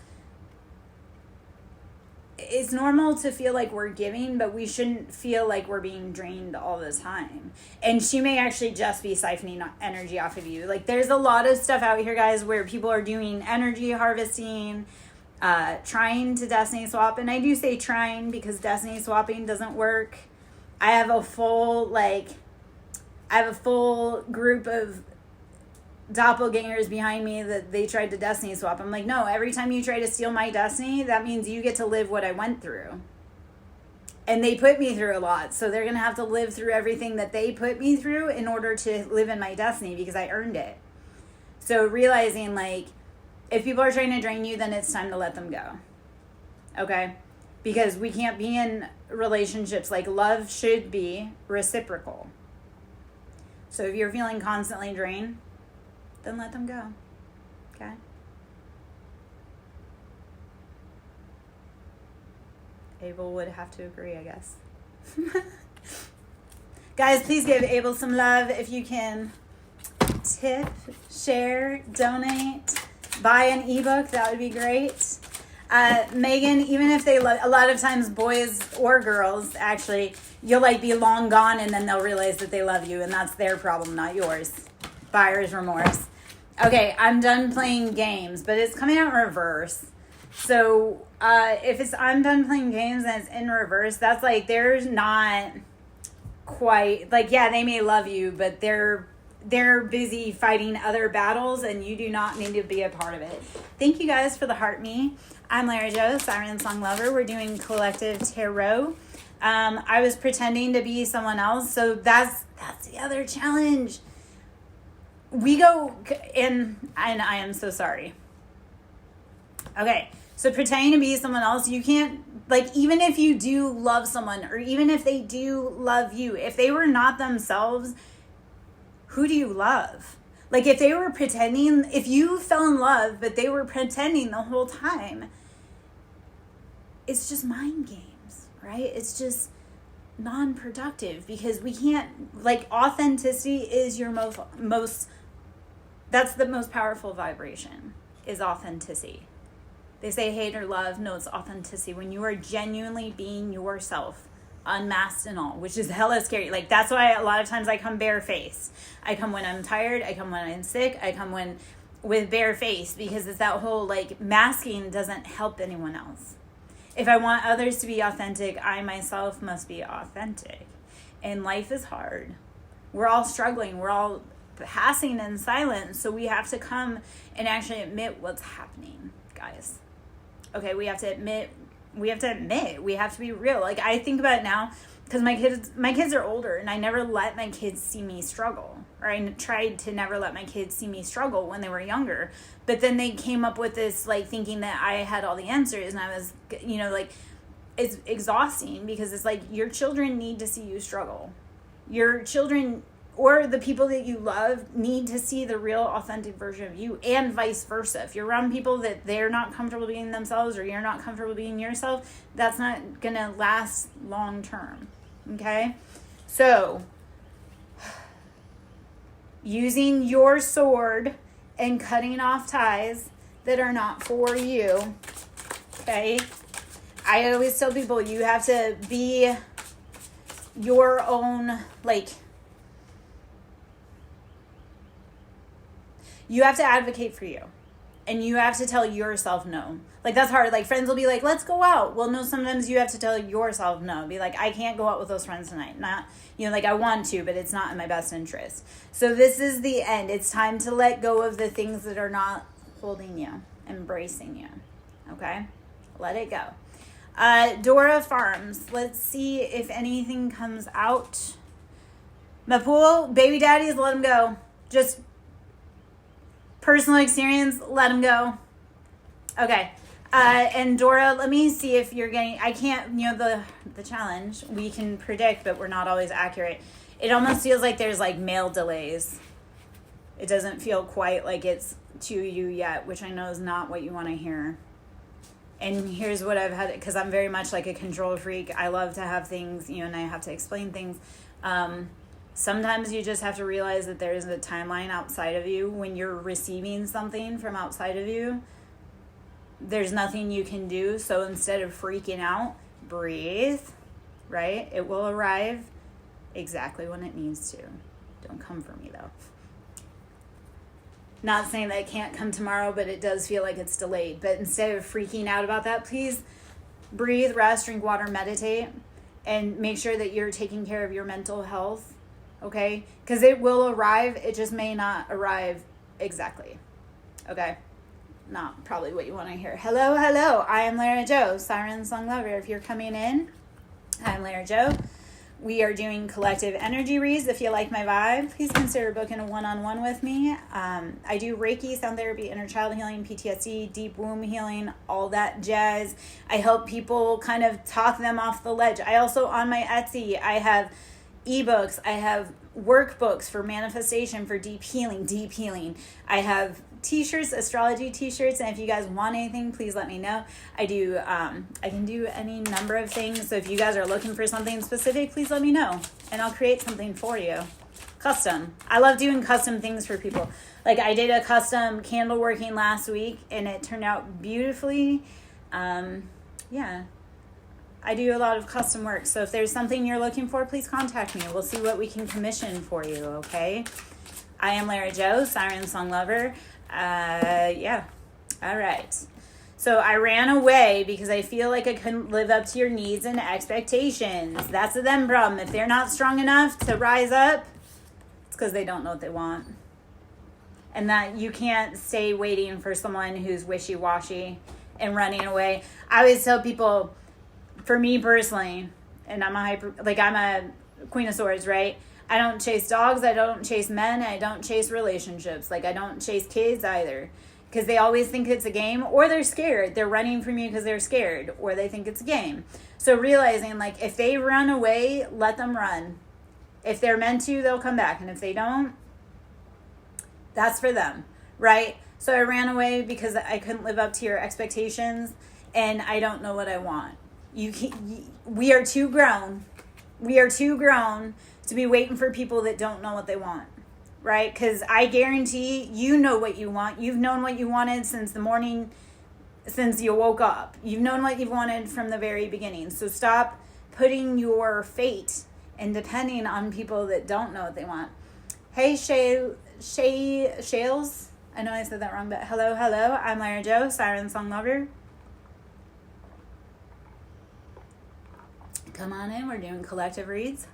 [SPEAKER 1] it's normal to feel like we're giving, but we shouldn't feel like we're being drained all the time. And she may actually just be siphoning energy off of you. Like, there's a lot of stuff out here, guys, where people are doing energy harvesting, trying to destiny swap. And I do say trying because destiny swapping doesn't work. I have a full group of doppelgangers behind me that they tried to destiny swap. I'm like, no, every time you try to steal my destiny, that means you get to live what I went through. And they put me through a lot, so they're going to have to live through everything that they put me through in order to live in my destiny, because I earned it. So realizing, like, if people are trying to drain you, then it's time to let them go. Okay? Because we can't be in relationships, like, love should be reciprocal. So if you're feeling constantly drained, then let them go. Okay? Abel would have to agree, I guess. Guys, please give Abel some love if you can. Tip, share, donate, buy an ebook. That would be great. Megan, even if they love, a lot of times boys or girls, actually, you'll like be long gone and then they'll realize that they love you, and that's their problem, not yours. Buyer's remorse. Okay, I'm done playing games, but it's coming out in reverse. So if it's I'm done playing games and it's in reverse, that's like there's not quite, like, yeah, they may love you, but they're busy fighting other battles and you do not need to be a part of it. Thank you guys for the heart me. I'm Lara Jo, Siren Song Lover. We're doing collective tarot. I was pretending to be someone else, so that's the other challenge. We go, and I am so sorry. Okay, so pretending to be someone else, you can't, like, even if you do love someone, or even if they do love you, if they were not themselves, who do you love? Like, if they were pretending, if you fell in love, but they were pretending the whole time, it's just mind games, right? It's just non-productive, because we can't, like, authenticity is your most that's the most powerful vibration, is authenticity. They say hate or love. No, it's authenticity. When you are genuinely being yourself, unmasked and all, which is hella scary. Like, that's why a lot of times I come barefaced. I come when I'm tired. I come when I'm sick. I come with bare face, because it's that whole, like, masking doesn't help anyone else. If I want others to be authentic, I myself must be authentic. And life is hard. We're all struggling. We're all passing in silence, so we have to come and actually admit what's happening, guys. Okay, we have to admit, we have to be real. Like, I think about it now, because my kids are older, and I never let my kids see me struggle, or I tried to never let my kids see me struggle when they were younger, but then they came up with this, like, thinking that I had all the answers, and I was, like, it's exhausting, because it's like, your children need to see you struggle. Your children, or the people that you love, need to see the real authentic version of you, and vice versa. If you're around people that they're not comfortable being themselves, or you're not comfortable being yourself, that's not gonna last long term. Okay? So, using your sword and cutting off ties that are not for you. Okay? I always tell people, you have to be your own, like, you have to advocate for you, and you have to tell yourself no. Like, that's hard. Like, friends will be like, let's go out. Well, no, sometimes you have to tell yourself no. Be like, I can't go out with those friends tonight. Not, like, I want to, but it's not in my best interest. So this is the end. It's time to let go of the things that are not holding you, embracing you. Okay? Let it go. Dora Farms. Let's see if anything comes out. Mapul, baby daddies, let them go. Just personal experience, let them go. Okay. And Dora, let me see if you're getting, I can't, the challenge, we can predict, but we're not always accurate. It almost feels like there's, like, mail delays. It doesn't feel quite like it's to you yet, which I know is not what you want to hear. And here's what I've had, because I'm very much like a control freak. I love to have things, and I have to explain things. Sometimes you just have to realize that there is a timeline outside of you. When you're receiving something from outside of you, there's nothing you can do. So instead of freaking out, breathe, right? It will arrive exactly when it needs to. Don't come for me though. Not saying that it can't come tomorrow, but it does feel like it's delayed. But instead of freaking out about that, please breathe, rest, drink water, meditate, and make sure that you're taking care of your mental health, okay? Because it will arrive. It just may not arrive exactly, okay? Not probably what you want to hear. Hello. I am Lara Joe, Siren Song Lover. If you're coming in, I'm Lara Joe. We are doing collective energy reads. If you like my vibe, please consider booking a one-on-one with me. I do Reiki, sound therapy, inner child healing, PTSD, deep womb healing, all that jazz. I help people kind of talk them off the ledge. I also, on my Etsy, I have ebooks. I have workbooks for manifestation, for deep healing. I have t-shirts, astrology t-shirts, and if you guys want anything, please let me know. I can do any number of things, so if you guys are looking for something specific, please let me know and I'll create something for you. Custom. I love doing custom things for people. Like I did a custom candle working last week and it turned out beautifully. Yeah, I do a lot of custom work, so if there's something you're looking for, please contact me. We'll see what we can commission for you, okay? I am Lara Joe, Siren Song Lover. Yeah. All right. So I ran away because I feel like I couldn't live up to your needs and expectations. That's a them problem. If they're not strong enough to rise up, it's because they don't know what they want. And that you can't stay waiting for someone who's wishy-washy and running away. I always tell people, for me personally, and I'm a Queen of Swords, right? I don't chase dogs, I don't chase men, I don't chase relationships. Like, I don't chase kids either. Because they always think it's a game, or they're scared. They're running from you because they're scared, or they think it's a game. So realizing, like, if they run away, let them run. If they're meant to, they'll come back. And if they don't, that's for them, right? So I ran away because I couldn't live up to your expectations, and I don't know what I want. We are too grown. We are too grown to be waiting for people that don't know what they want, right? Because I guarantee you know what you want. You've known what you wanted since the morning, since you woke up. You've known what you've wanted from the very beginning. So stop putting your fate and depending on people that don't know what they want. Hey, Shales. I know I said that wrong, but hello. I'm Lara Joe, Siren Song Lover. Come on in. We're doing collective reads.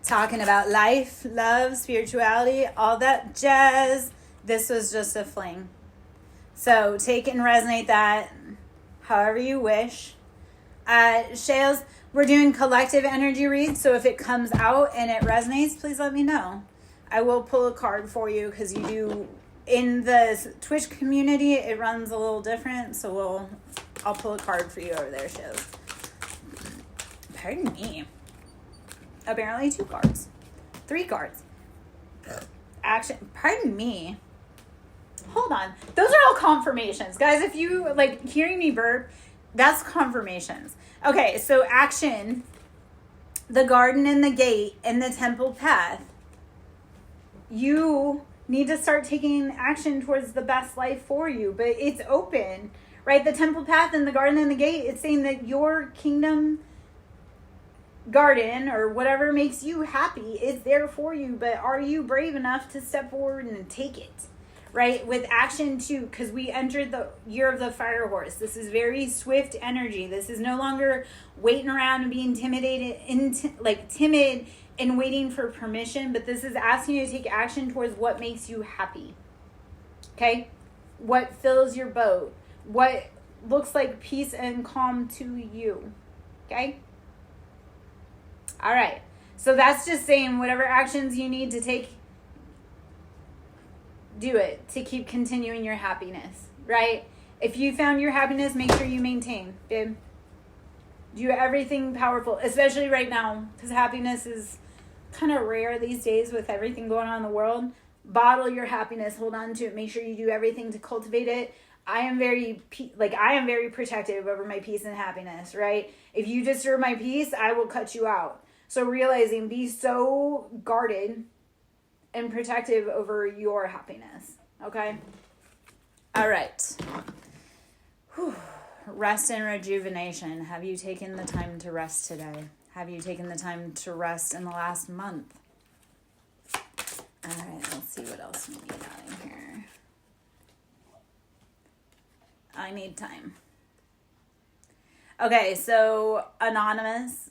[SPEAKER 1] Talking about life, love, spirituality, all that jazz. This was just a fling. So take and resonate that however you wish. Shales, we're doing collective energy reads. So if it comes out and it resonates, please let me know. I will pull a card for you because you do, in the Twitch community, it runs a little different. So I'll pull a card for you over there, Shales. Pardon me. Apparently 2 cards. 3 cards. Action. Pardon me. Hold on. Those are all confirmations. Guys, if you like hearing me burp, that's confirmations. Okay, so action. The garden and the gate and the temple path. You need to start taking action towards the best life for you, but it's open, right? The temple path and the garden and the gate, it's saying that your kingdom garden or whatever makes you happy is there for you, but are you brave enough to step forward and take it, right? With action too, because we entered the year of the fire horse. This is very swift energy. This is no longer waiting around and being timid and waiting for permission, but this is asking you to take action towards what makes you happy. Okay? What fills your boat? What looks like peace and calm to you? Okay? All right. So that's just saying whatever actions you need to take, do it to keep continuing your happiness, right? If you found your happiness, make sure you maintain, babe. Do everything powerful, especially right now, because happiness is kind of rare these days with everything going on in the world. Bottle your happiness, hold on to it, make sure you do everything to cultivate it. I am very protective over my peace and happiness, right? If you disturb my peace, I will cut you out. So realizing, be so guarded and protective over your happiness, okay? All right. Whew. Rest and rejuvenation. Have you taken the time to rest today? Have you taken the time to rest in the last month? All right, let's see what else we need out in here. I need time. Okay, so anonymous,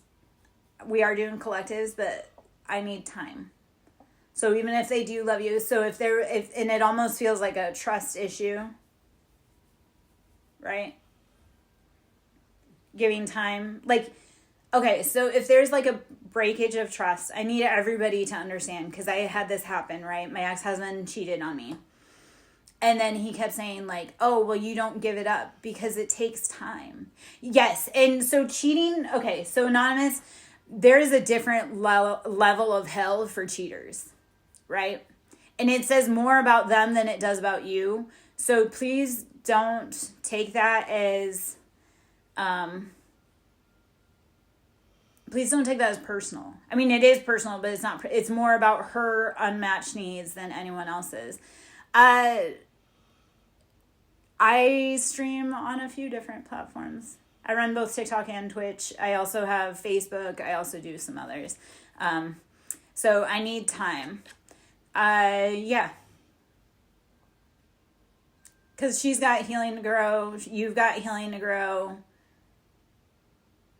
[SPEAKER 1] we are doing collectives, but I need time. So even if they do love you, so if and it almost feels like a trust issue, right? Giving time, like, okay, so if there's like a breakage of trust, I need everybody to understand, because I had this happen, right? My ex-husband cheated on me. And then he kept saying like, oh, well, you don't give it up because it takes time. Yes. And so cheating, okay, so anonymous, there is a different level of hell for cheaters, right? And it says more about them than it does about you. So please don't take that as, please don't take that as personal. I mean, it is personal, but it's more about her unmatched needs than anyone else's. I stream on a few different platforms. I run both TikTok and Twitch. I also have Facebook. I also do some others. So I need time. Yeah. Because she's got healing to grow. You've got healing to grow.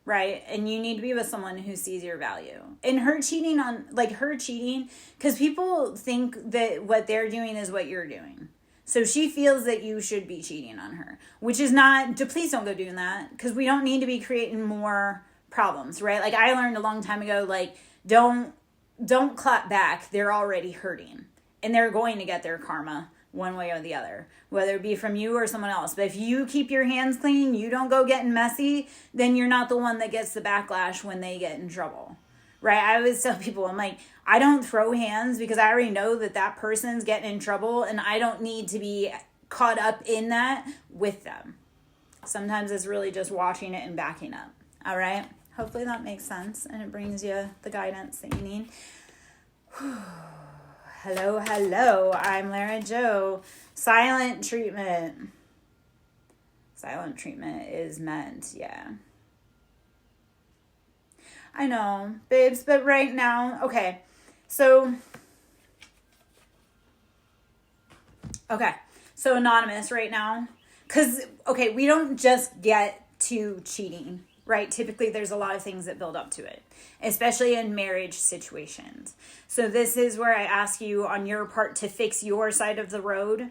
[SPEAKER 1] Right? And you need to be with someone who sees your value. And her cheating, because people think that what they're doing is what you're doing. So she feels that you should be cheating on her, which is not, please don't go doing that, because we don't need to be creating more problems, right? Like I learned a long time ago, like don't clap back. They're already hurting and they're going to get their karma one way or the other, whether it be from you or someone else. But if you keep your hands clean, you don't go getting messy, then you're not the one that gets the backlash when they get in trouble. Right? I always tell people, I'm like, I don't throw hands because I already know that person's getting in trouble and I don't need to be caught up in that with them. Sometimes it's really just watching it and backing up. All right? Hopefully that makes sense and it brings you the guidance that you need. Hello. I'm Lara Joe. Silent treatment. Silent treatment is meant, yeah. I know, babes, but right now, okay, so anonymous right now, because, okay, we don't just get to cheating, right? Typically, there's a lot of things that build up to it, especially in marriage situations. So this is where I ask you on your part to fix your side of the road,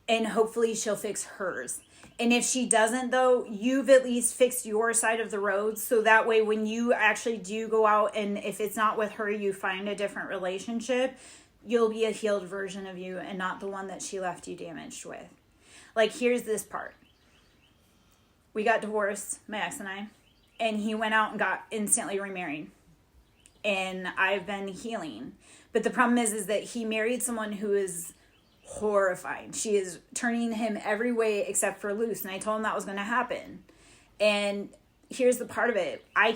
[SPEAKER 1] and hopefully she'll fix hers. And if she doesn't, though, you've at least fixed your side of the road. So that way, when you actually do go out and if it's not with her, you find a different relationship, you'll be a healed version of you and not the one that she left you damaged with. Like, here's this part. We got divorced, my ex and I, and he went out and got instantly remarried. And I've been healing. But the problem is that he married someone who is horrifying. She is turning him every way except for loose. And I told him that was going to happen. And here's the part of it. I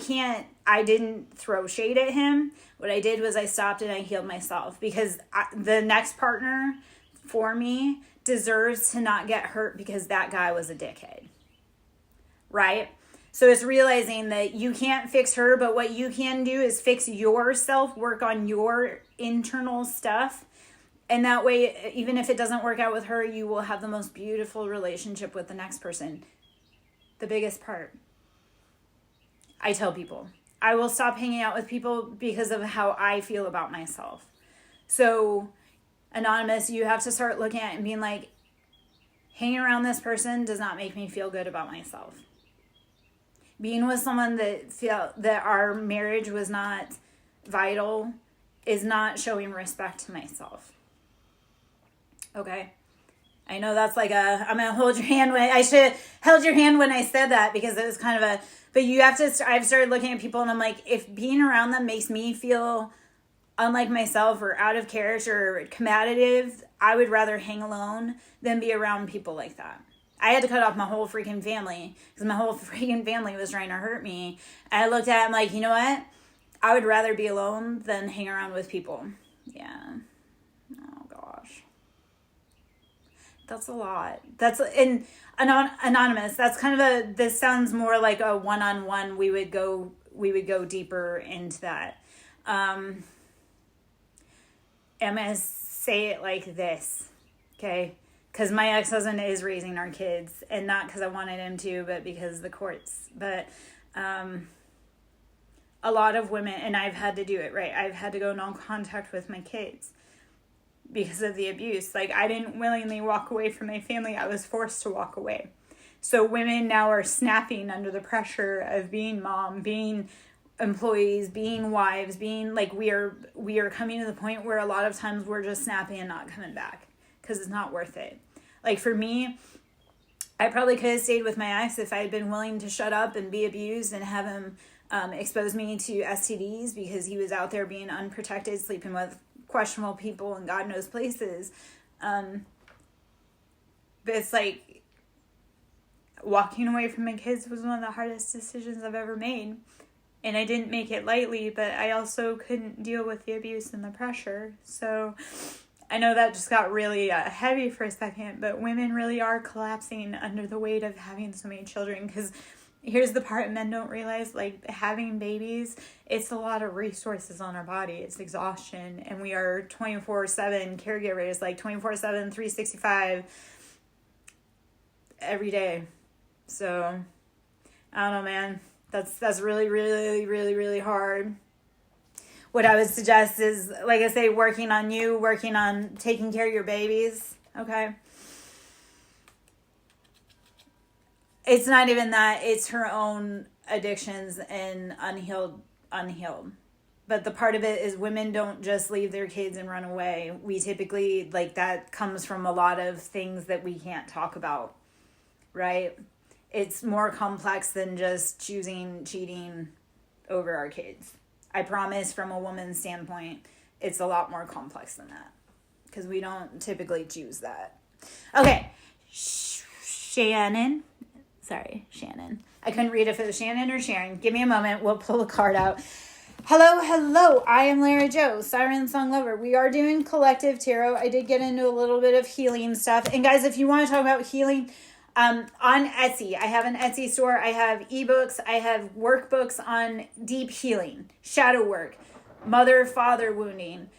[SPEAKER 1] didn't throw shade at him. What I did was I stopped and I healed myself because the next partner for me deserves to not get hurt because that guy was a dickhead. Right? So it's realizing that you can't fix her, but what you can do is fix yourself, work on your internal stuff. And that way, even if it doesn't work out with her, you will have the most beautiful relationship with the next person. The biggest part. I tell people, I will stop hanging out with people because of how I feel about myself. So, anonymous, you have to start looking at it and being like, hanging around this person does not make me feel good about myself. Being with someone that felt that our marriage was not vital is not showing respect to myself. Okay. I know that's like I'm going to hold your hand when I should have held your hand when I said that because it was kind of but you have to, I've started looking at people and I'm like, if being around them makes me feel unlike myself or out of character or combative, I would rather hang alone than be around people like that. I had to cut off my whole freaking family because my whole freaking family was trying to hurt me. And I looked at him like, you know what? I would rather be alone than hang around with people. Yeah. Oh, gosh. That's a lot. That's in anonymous. That's kind of this sounds more like a one-on-one. We would go deeper into that. I'm going to say it like this. Okay. Because my ex-husband is raising our kids, and not because I wanted him to, but because the courts. But a lot of women, and I've had to do it, right? I've had to go no contact with my kids because of the abuse. Like, I didn't willingly walk away from my family. I was forced to walk away. So women now are snapping under the pressure of being mom, being employees, being wives, being like, we are coming to the point where a lot of times we're just snapping and not coming back because it's not worth it. Like, for me, I probably could have stayed with my ex if I had been willing to shut up and be abused and have him expose me to STDs because he was out there being unprotected, sleeping with questionable people in God knows places. But it's like, walking away from my kids was one of the hardest decisions I've ever made. And I didn't make it lightly, but I also couldn't deal with the abuse and the pressure. So I know that just got really heavy for a second, but women really are collapsing under the weight of having so many children. Because here's the part men don't realize, like, having babies, it's a lot of resources on our body. It's exhaustion. And we are 24/7 caregivers, like 24/7, 365 every day. So I don't know, man. That's really, really, really, really hard. What I would suggest is, like I say, working on you, working on taking care of your babies, okay? It's not even that. It's her own addictions and unhealed. But the part of it is women don't just leave their kids and run away. We typically, like, that comes from a lot of things that we can't talk about, right? It's more complex than just choosing cheating over our kids. I promise, from a woman's standpoint, it's a lot more complex than that because we don't typically choose that. Okay, Shannon. I couldn't read if it was Shannon or Sharon. Give me a moment. We'll pull a card out. Hello. I am Lara Joe, Siren Song Lover. We are doing collective tarot. I did get into a little bit of healing stuff. And guys, if you want to talk about healing, on Etsy, I have an Etsy store. I have ebooks. I have workbooks on deep healing, shadow work, mother-father wounding,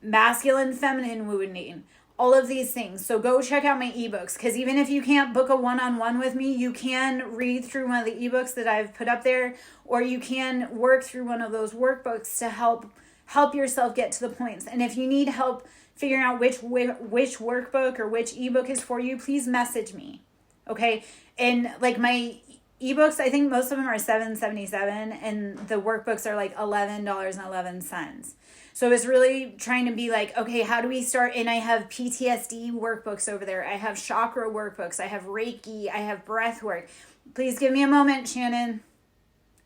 [SPEAKER 1] masculine-feminine wounding, all of these things. So go check out my ebooks, because even if you can't book a one-on-one with me, you can read through one of the ebooks that I've put up there, or you can work through one of those workbooks to help yourself get to the points. And if you need help figuring out which workbook or which ebook is for you, please message me. Okay, and like my ebooks, I think most of them are $7.77, and the workbooks are like $11.11. So it's really trying to be like, okay, how do we start? And I have PTSD workbooks over there. I have chakra workbooks. I have Reiki. I have breath work. Please give me a moment, Shannon.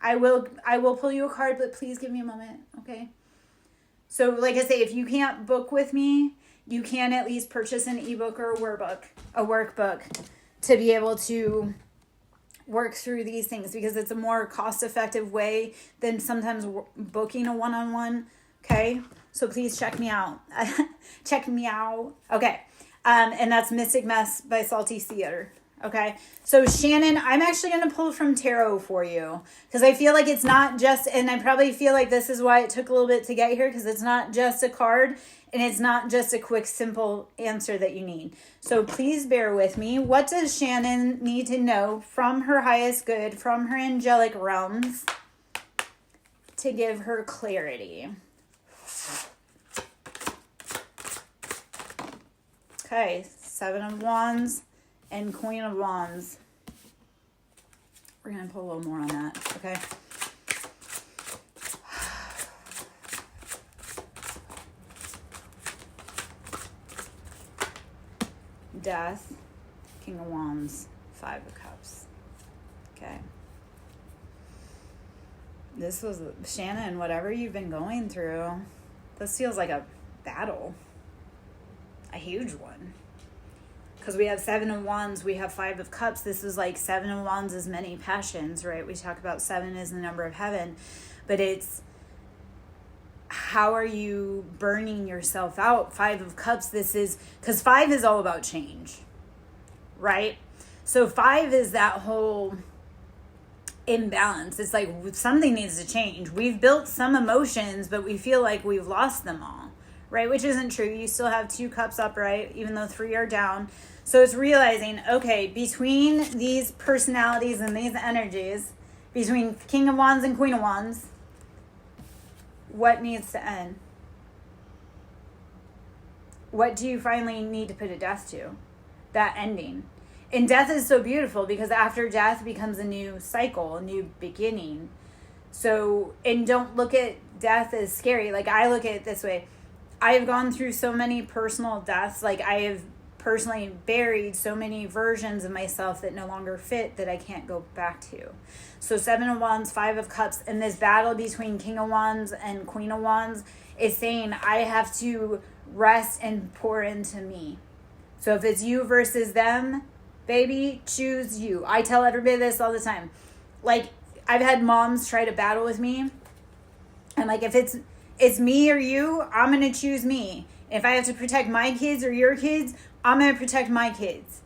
[SPEAKER 1] I will pull you a card, but please give me a moment, okay? So like I say, if you can't book with me, you can at least purchase an ebook or a workbook to be able to work through these things, because it's a more cost-effective way than sometimes booking a one-on-one, okay? So please check me out. Okay. And that's Mystic Mess by Salty Theater. Okay. So Shannon, I'm actually going to pull from tarot for you, because I feel like it's not just, and I probably feel like this is why it took a little bit to get here, because it's not just a card. And it's not just a quick, simple answer that you need. So please bear with me. What does Shannon need to know from her highest good, from her angelic realms, to give her clarity? Okay, Seven of Wands and Queen of Wands. We're going to put a little more on that, okay? Death, King of Wands, Five of Cups. Okay. This was, Shannon, whatever you've been going through, this feels like a battle. A huge one. because we have 7 of Wands, we have 5 of Cups. This is like 7 of Wands is many passions, right? We talk about 7 as the number of heaven, but it's how are you burning yourself out? 5 of Cups, this is, because 5 is all about change, right? So 5 is that whole imbalance. It's like something needs to change. We've built some emotions, but we feel like we've lost them all, right? Which isn't true. You still have 2 cups upright, even though 3 are down. So it's realizing, okay, between these personalities and these energies, between King of Wands and Queen of Wands, what needs to end? What do you finally need to put a death to? That ending. And death is so beautiful because after death becomes a new cycle, a new beginning. So, and don't look at death as scary. Like, I look at it this way. I have gone through so many personal deaths. Like, I have personally buried so many versions of myself that no longer fit that I can't go back to. So 7 of Wands, 5 of Cups, and this battle between King of Wands and Queen of Wands is saying I have to rest and pour into me. So if it's you versus them, baby, choose you. I tell everybody this all the time. Like, I've had moms try to battle with me. And like, if it's me or you, I'm going to choose me. If I have to protect my kids or your kids, I'm going to protect my kids.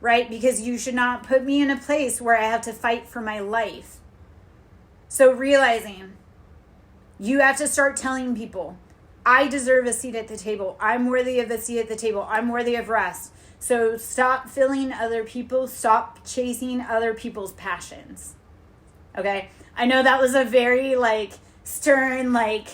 [SPEAKER 1] Right? Because you should not put me in a place where I have to fight for my life. So realizing you have to start telling people, I deserve a seat at the table. I'm worthy of a seat at the table. I'm worthy of rest. So stop filling other people. Stop chasing other people's passions. Okay? I know that was a very like stern, like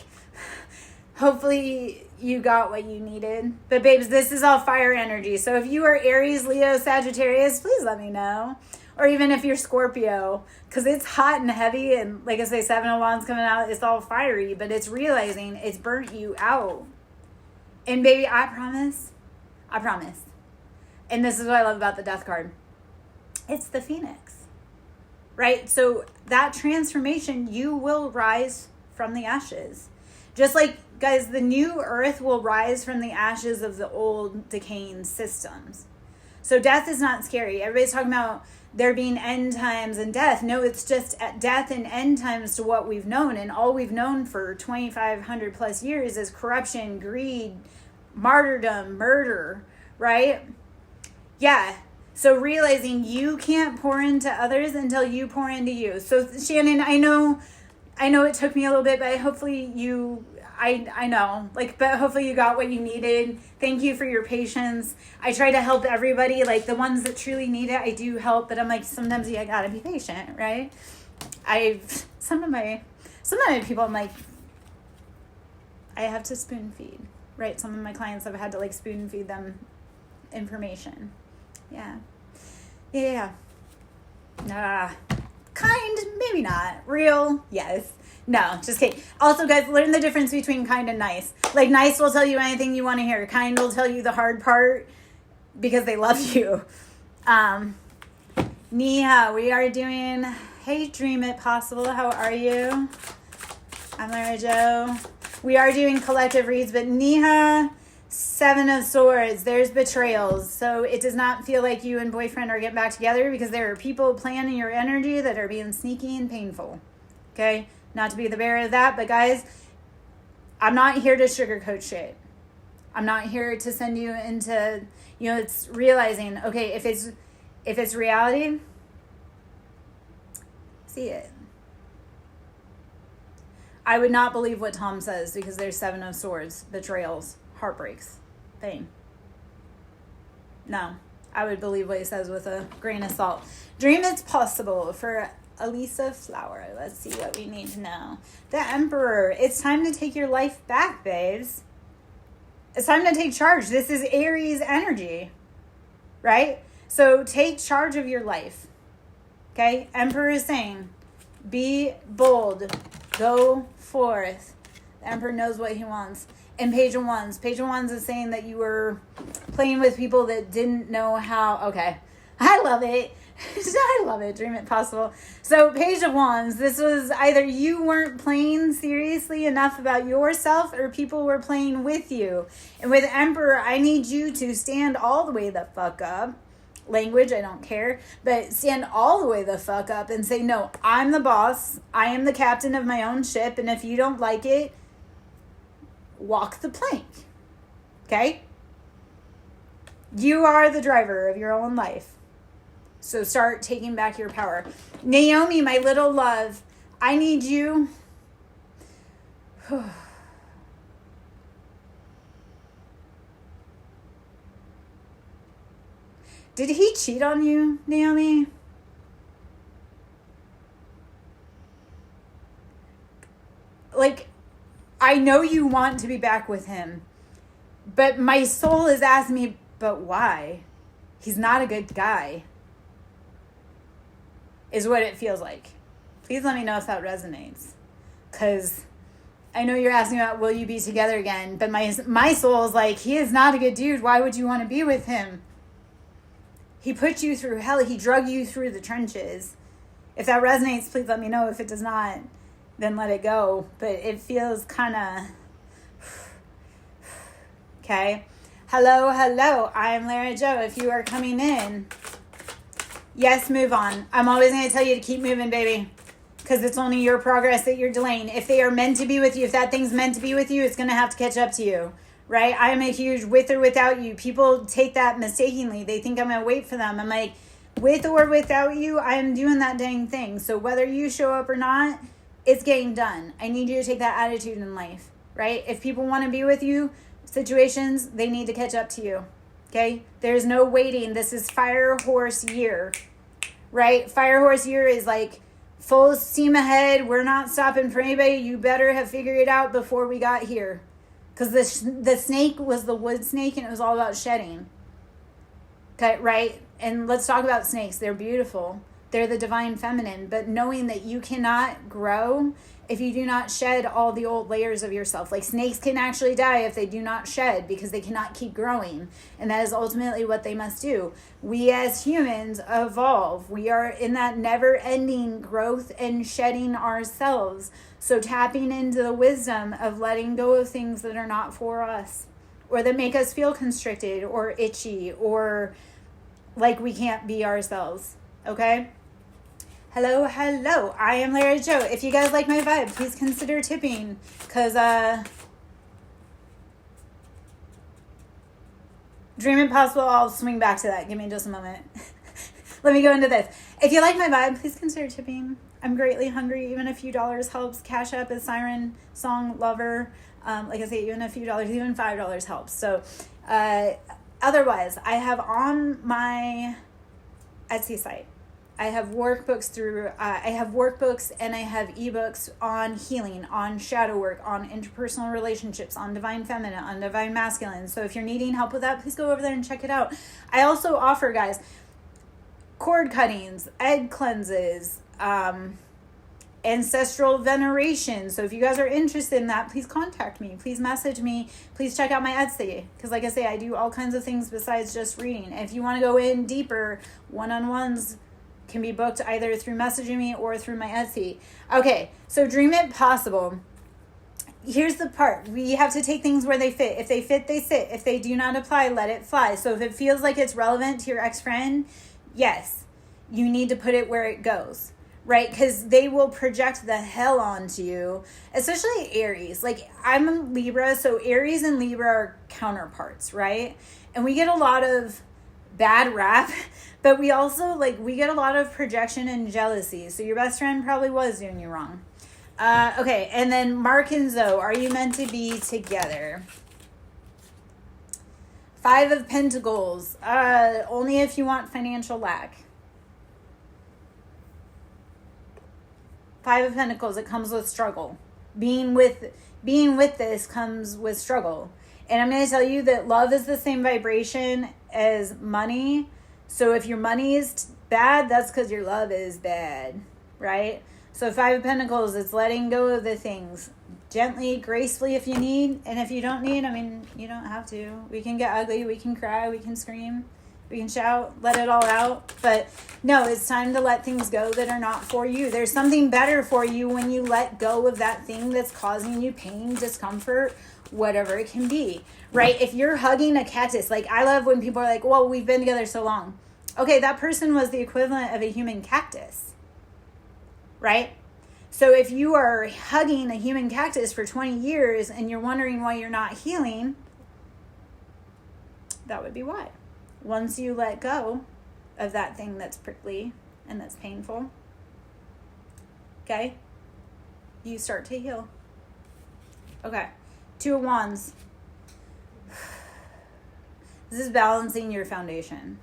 [SPEAKER 1] hopefully you got what you needed. But babes, this is all fire energy. So if you are Aries, Leo, Sagittarius, please let me know. Or even if you're Scorpio, because it's hot and heavy. And like I say, 7 of Wands coming out, it's all fiery. But it's realizing it's burnt you out. And baby, I promise. And this is what I love about the Death card. It's the Phoenix. Right? So that transformation, you will rise from the ashes. Just like, guys, the new earth will rise from the ashes of the old decaying systems. So death is not scary. Everybody's talking about there being end times and death. No, it's just death and end times to what we've known. And all we've known for 2,500 plus years is corruption, greed, martyrdom, murder, right? Yeah. So realizing you can't pour into others until you pour into you. So Shannon, I know it took me a little bit, but hopefully I know, like, but hopefully you got what you needed. Thank you for your patience. I try to help everybody, like the ones that truly need it, I do help, but I'm like, sometimes you gotta be patient, right? Some of my people, I'm like, I have to spoon feed, right? Some of my clients, I've had to like spoon feed them information. Yeah. Kind, maybe not. Real, yes. No, just kidding. Also, guys, learn the difference between kind and nice. Like, nice will tell you anything you want to hear. Kind will tell you the hard part because they love you. Nia, we are doing, hey, Dream It Possible. How are you? I'm Lara Jo. We are doing collective reads, but Nia, 7 of Swords, there's betrayals. So it does not feel like you and boyfriend are getting back together because there are people planning your energy that are being sneaky and painful. Okay? Not to be the bearer of that, but guys, I'm not here to sugarcoat shit. I'm not here to send you into, it's realizing, okay, if it's reality, see it. I would not believe what Tom says because there's 7 of Swords, betrayals, heartbreaks, pain. No, I would believe what he says with a grain of salt. Dream it's possible for Elisa Flower. Let's see what we need to know. The Emperor. It's time to take your life back, babes. It's time to take charge. This is Aries energy, right? So take charge of your life. Okay? Emperor is saying, be bold. Go forth. The Emperor knows what he wants. And Page of Wands. Page of Wands is saying that you were playing with people that didn't know how. Okay. I love it. I love it. Dream it possible. So, Page of Wands, this was either you weren't playing seriously enough about yourself or people were playing with you. And with Emperor, I need you to stand all the way the fuck up. Language, I don't care. But stand all the way the fuck up and say, no, I'm the boss. I am the captain of my own ship. And if you don't like it, walk the plank. Okay? You are the driver of your own life. So start taking back your power. Naomi, my little love, I need you. Did he cheat on you, Naomi? Like, I know you want to be back with him, but my soul is asking me, but why? He's not a good guy. Is what it feels like. Please let me know if that resonates. Because I know you're asking about, will you be together again? But my soul is like, he is not a good dude. Why would you want to be with him? He put you through hell. He drug you through the trenches. If that resonates, please let me know. If it does not, then let it go. But it feels kind of... Okay. Hello. I am Lara Joe. If you are coming in... Yes, move on. I'm always going to tell you to keep moving, baby. Because it's only your progress that you're delaying. If they are meant to be with you, if that thing's meant to be with you, it's going to have to catch up to you. Right? I am a huge with or without you. People take that mistakenly. They think I'm going to wait for them. I'm like, with or without you, I am doing that dang thing. So whether you show up or not, it's getting done. I need you to take that attitude in life. Right? If people want to be with you, situations, they need to catch up to you. Okay? There's no waiting. This is fire horse year, right? Fire horse year is like full steam ahead. We're not stopping for anybody. You better have figured it out before we got here. Because the snake was the wood snake and it was all about shedding. Okay, right? And let's talk about snakes. They're beautiful. They're the divine feminine. But knowing that you cannot grow if you do not shed all the old layers of yourself. Like snakes can actually die if they do not shed because they cannot keep growing. And that is ultimately what they must do. We as humans evolve. We are in that never-ending growth and shedding ourselves. So tapping into the wisdom of letting go of things that are not for us or that make us feel constricted or itchy or like we can't be ourselves. Okay? Hello. I am Lara Joe. If you guys like my vibe, please consider tipping. Because, Dream Impossible, I'll swing back to that. Give me just a moment. Let me go into this. If you like my vibe, please consider tipping. I'm greatly hungry. Even a few dollars helps. Cash App is Siren Song Lover. Like I say, even a few dollars, even $5 helps. So, otherwise, I have on my Etsy site, I have workbooks and I have ebooks on healing, on shadow work, on interpersonal relationships, on divine feminine, on divine masculine. So if you're needing help with that, please go over there and check it out. I also offer, guys, cord cuttings, egg cleanses, ancestral veneration. So if you guys are interested in that, please contact me. Please message me. Please check out my Etsy. Because like I say, I do all kinds of things besides just reading. If you want to go in deeper, one-on-ones can be booked either through messaging me or through my Etsy. Okay, so Dream It Possible. Here's the part. We have to take things where they fit. If they fit, they sit. If they do not apply, let it fly. So if it feels like it's relevant to your ex-friend, yes, you need to put it where it goes, right? Because they will project the hell onto you, especially Aries. Like, I'm a Libra, so Aries and Libra are counterparts, right? And we get a lot of bad rap, but we also, we get a lot of projection and jealousy. So your best friend probably was doing you wrong. Okay, and then Mark and Zoe, are you meant to be together? 5 of Pentacles, only if you want financial lack. 5 of Pentacles, it comes with struggle. Being with this comes with struggle. And I'm going to tell you that love is the same vibration as money. So if your money is bad, that's because your love is bad, right? So 5 of Pentacles, it's letting go of the things. Gently, gracefully if you need. And if you don't need, I mean, you don't have to. We can get ugly, we can cry, we can scream. We can shout, let it all out. But no, it's time to let things go that are not for you. There's something better for you when you let go of that thing that's causing you pain, discomfort, whatever it can be, right? If you're hugging a cactus, like I love when people are like, well, we've been together so long. Okay, that person was the equivalent of a human cactus, right? So if you are hugging a human cactus for 20 years and you're wondering why you're not healing, that would be why. Once you let go of that thing that's prickly and that's painful, okay, you start to heal. Okay, Two of Wands. This is balancing your foundation.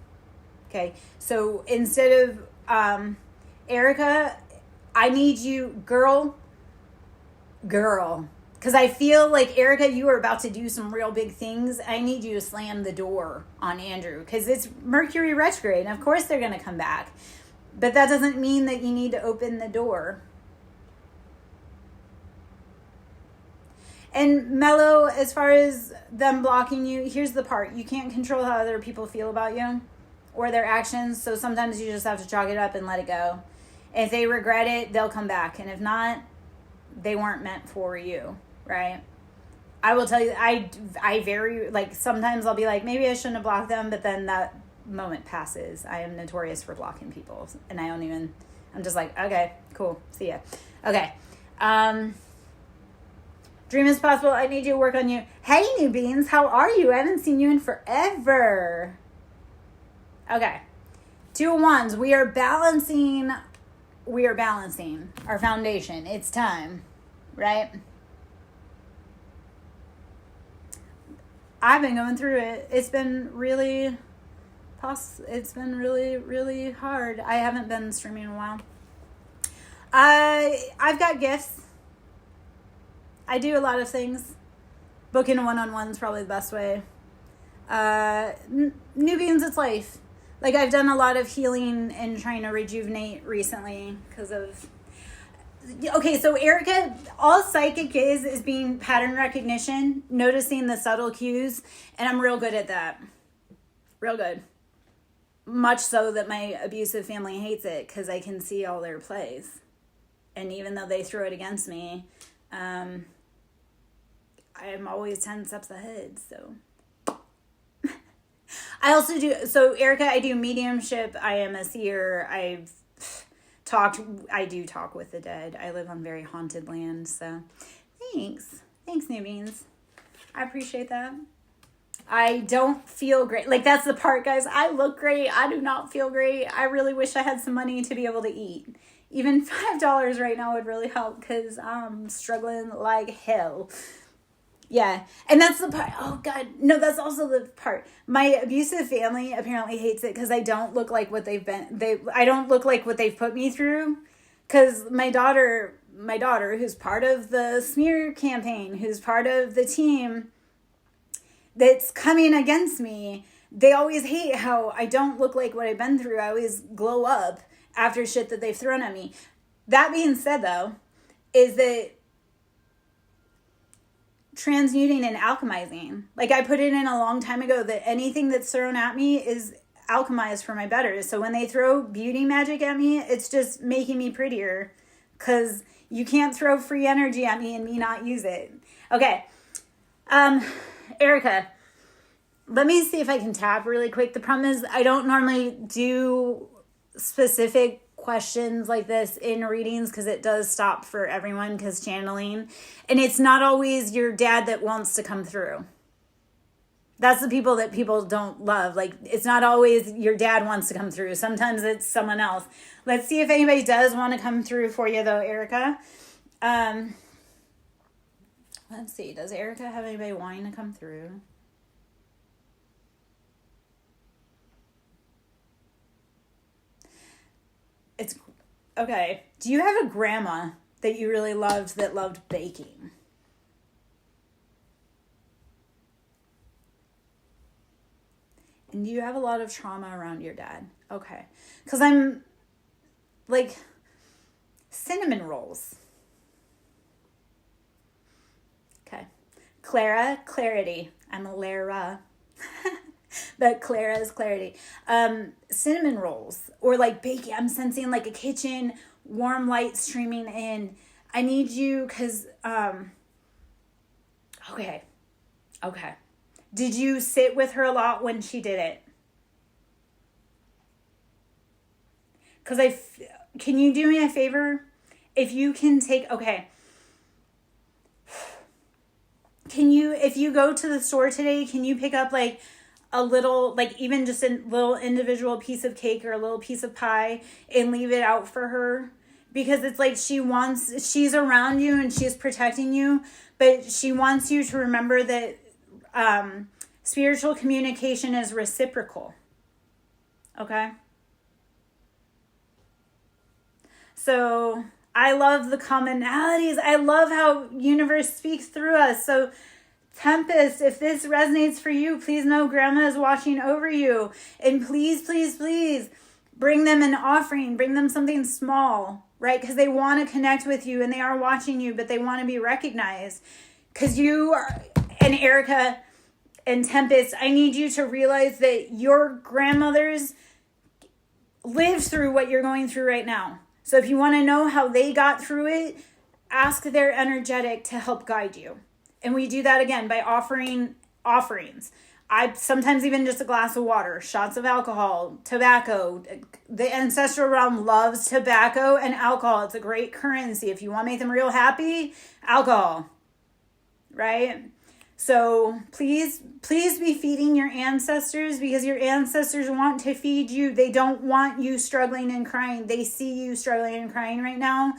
[SPEAKER 1] Okay, so instead of Erica, I need you, girl, because I feel like, Erica, you are about to do some real big things. I need you to slam the door on Andrew, because it's Mercury retrograde, and of course they're going to come back. But that doesn't mean that you need to open the door. And Mello, as far as them blocking you, here's the part. You can't control how other people feel about you or their actions, so sometimes you just have to chalk it up and let it go. If they regret it, they'll come back. And if not, they weren't meant for you, right? I will tell you, I very, like, sometimes I'll be like, maybe I shouldn't have blocked them, but then that moment passes. I am notorious for blocking people. And I'm just like, okay, cool, see ya. Okay. Dream is possible. I need you to work on you. Hey, New Beans, how are you? I haven't seen you in forever. Okay. Two of Wands. We are balancing our foundation. It's time, right? I've been going through it. It's been really really hard. I haven't been streaming in a while. I've got gifts. I do a lot of things. Booking a one-on-one is probably the best way. Nubians, it's life. Like, I've done a lot of healing and trying to rejuvenate recently because of... Okay, so Erica, all psychic is being pattern recognition, noticing the subtle cues, and I'm real good at that. Real good. Much so that my abusive family hates it because I can see all their plays. And even though they throw it against me, I'm always 10 steps ahead, so... I also do, so Erica, I do mediumship. I am a seer. I do talk with the dead. I live on very haunted land, so thanks. Thanks, New Beans. I appreciate that. I don't feel great. Like, that's the part, guys. I look great. I do not feel great. I really wish I had some money to be able to eat. Even $5 right now would really help because I'm struggling like hell. Yeah, and that's the part. Oh, God. No, that's also the part. My abusive family apparently hates it because I don't look like what I don't look like what they've put me through. Because my daughter, who's part of the smear campaign, who's part of the team that's coming against me, they always hate how I don't look like what I've been through. I always glow up after shit that they've thrown at me. That being said, though, is that transmuting and alchemizing. Like, I put it in a long time ago that anything that's thrown at me is alchemized for my better. So when they throw beauty magic at me, it's just making me prettier. Because you can't throw free energy at me and me not use it. Okay. Erica, let me see if I can tap really quick. The problem is I don't normally do specific questions like this in readings because it does stop for everyone because channeling, and it's not always your dad that wants to come through. That's the people that people don't love. Like, it's not always your dad wants to come through. Sometimes it's someone else. Let's see if anybody does want to come through for you though, Erica. Let's see, does Erica have anybody wanting to come through? It's okay. Do you have a grandma that you really loved that loved baking? And do you have a lot of trauma around your dad? Okay. Because I'm like cinnamon rolls. Okay. Clarity. I'm a Lara. but Clara's clarity. Cinnamon rolls or like baking. I'm sensing like a kitchen, warm light streaming in. I need you because, okay. Did you sit with her a lot when she did it? Because can you do me a favor? If you can take, if you go to the store today, can you pick up like a little, like even just a little individual piece of cake or a little piece of pie and leave it out for her? Because it's like she's around you and she's protecting you, but she wants you to remember that spiritual communication is reciprocal. Okay? So I love the commonalities. I love how universe speaks through us. So Tempest, if this resonates for you, please know Grandma is watching over you. And please, please, please bring them an offering. Bring them something small, right? Because they want to connect with you and they are watching you, but they want to be recognized. Because you are, and Erica and Tempest, I need you to realize that your grandmothers lived through what you're going through right now. So if you want to know how they got through it, ask their energetic to help guide you. And we do that again by offering offerings. I sometimes even just a glass of water, shots of alcohol, tobacco. The ancestral realm loves tobacco and alcohol. It's a great currency. If you want to make them real happy, alcohol, right? So please be feeding your ancestors because your ancestors want to feed you. They don't want you struggling and crying. They see you struggling and crying right now.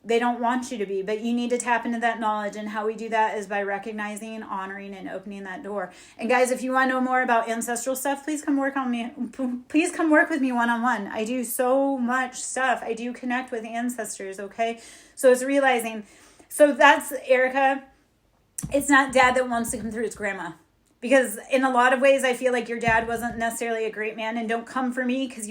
[SPEAKER 1] They don't want you to be, but you need to tap into that knowledge. And how we do that is by recognizing, honoring, and opening that door. And guys, if you want to know more about ancestral stuff, please come work on me. Please come work with me one-on-one. I do so much stuff. I do connect with ancestors, okay? So it's realizing. So that's Erica. It's not dad that wants to come through, it's grandma. Because in a lot of ways, I feel like your dad wasn't necessarily a great man. And don't come for me because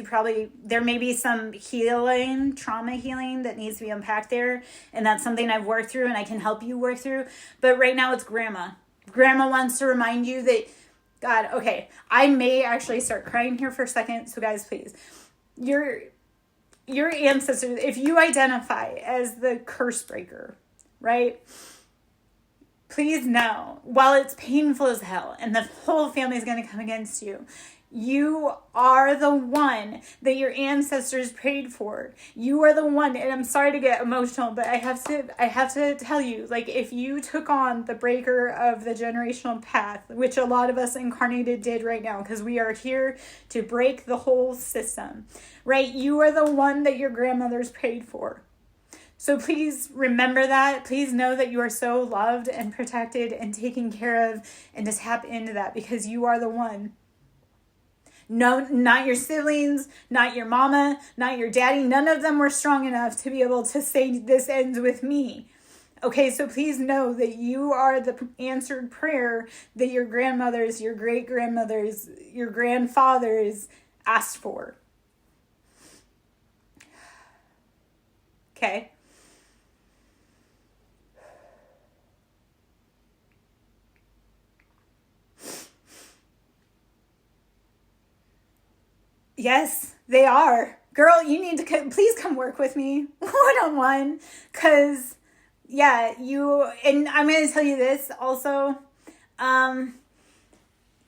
[SPEAKER 1] there may be some healing, trauma healing that needs to be unpacked there. And that's something I've worked through and I can help you work through. But right now it's grandma. Grandma wants to remind you that, God, okay, I may actually start crying here for a second. So guys, please, your ancestors, if you identify as the curse breaker, right? Please know, while it's painful as hell and the whole family is going to come against you, you are the one that your ancestors prayed for. You are the one, and I'm sorry to get emotional, but I have to tell you, like, if you took on the breaker of the generational path, which a lot of us incarnated did right now, because we are here to break the whole system, right? You are the one that your grandmothers prayed for. So please remember that. Please know that you are so loved and protected and taken care of, and to tap into that because you are the one. No, not your siblings, not your mama, not your daddy. None of them were strong enough to be able to say this ends with me. Okay, so please know that you are the answered prayer that your grandmothers, your great-grandmothers, your grandfathers asked for. Okay? Yes, they are. Girl, you need to please come work with me one-on-one. Because, yeah, and I'm going to tell you this also.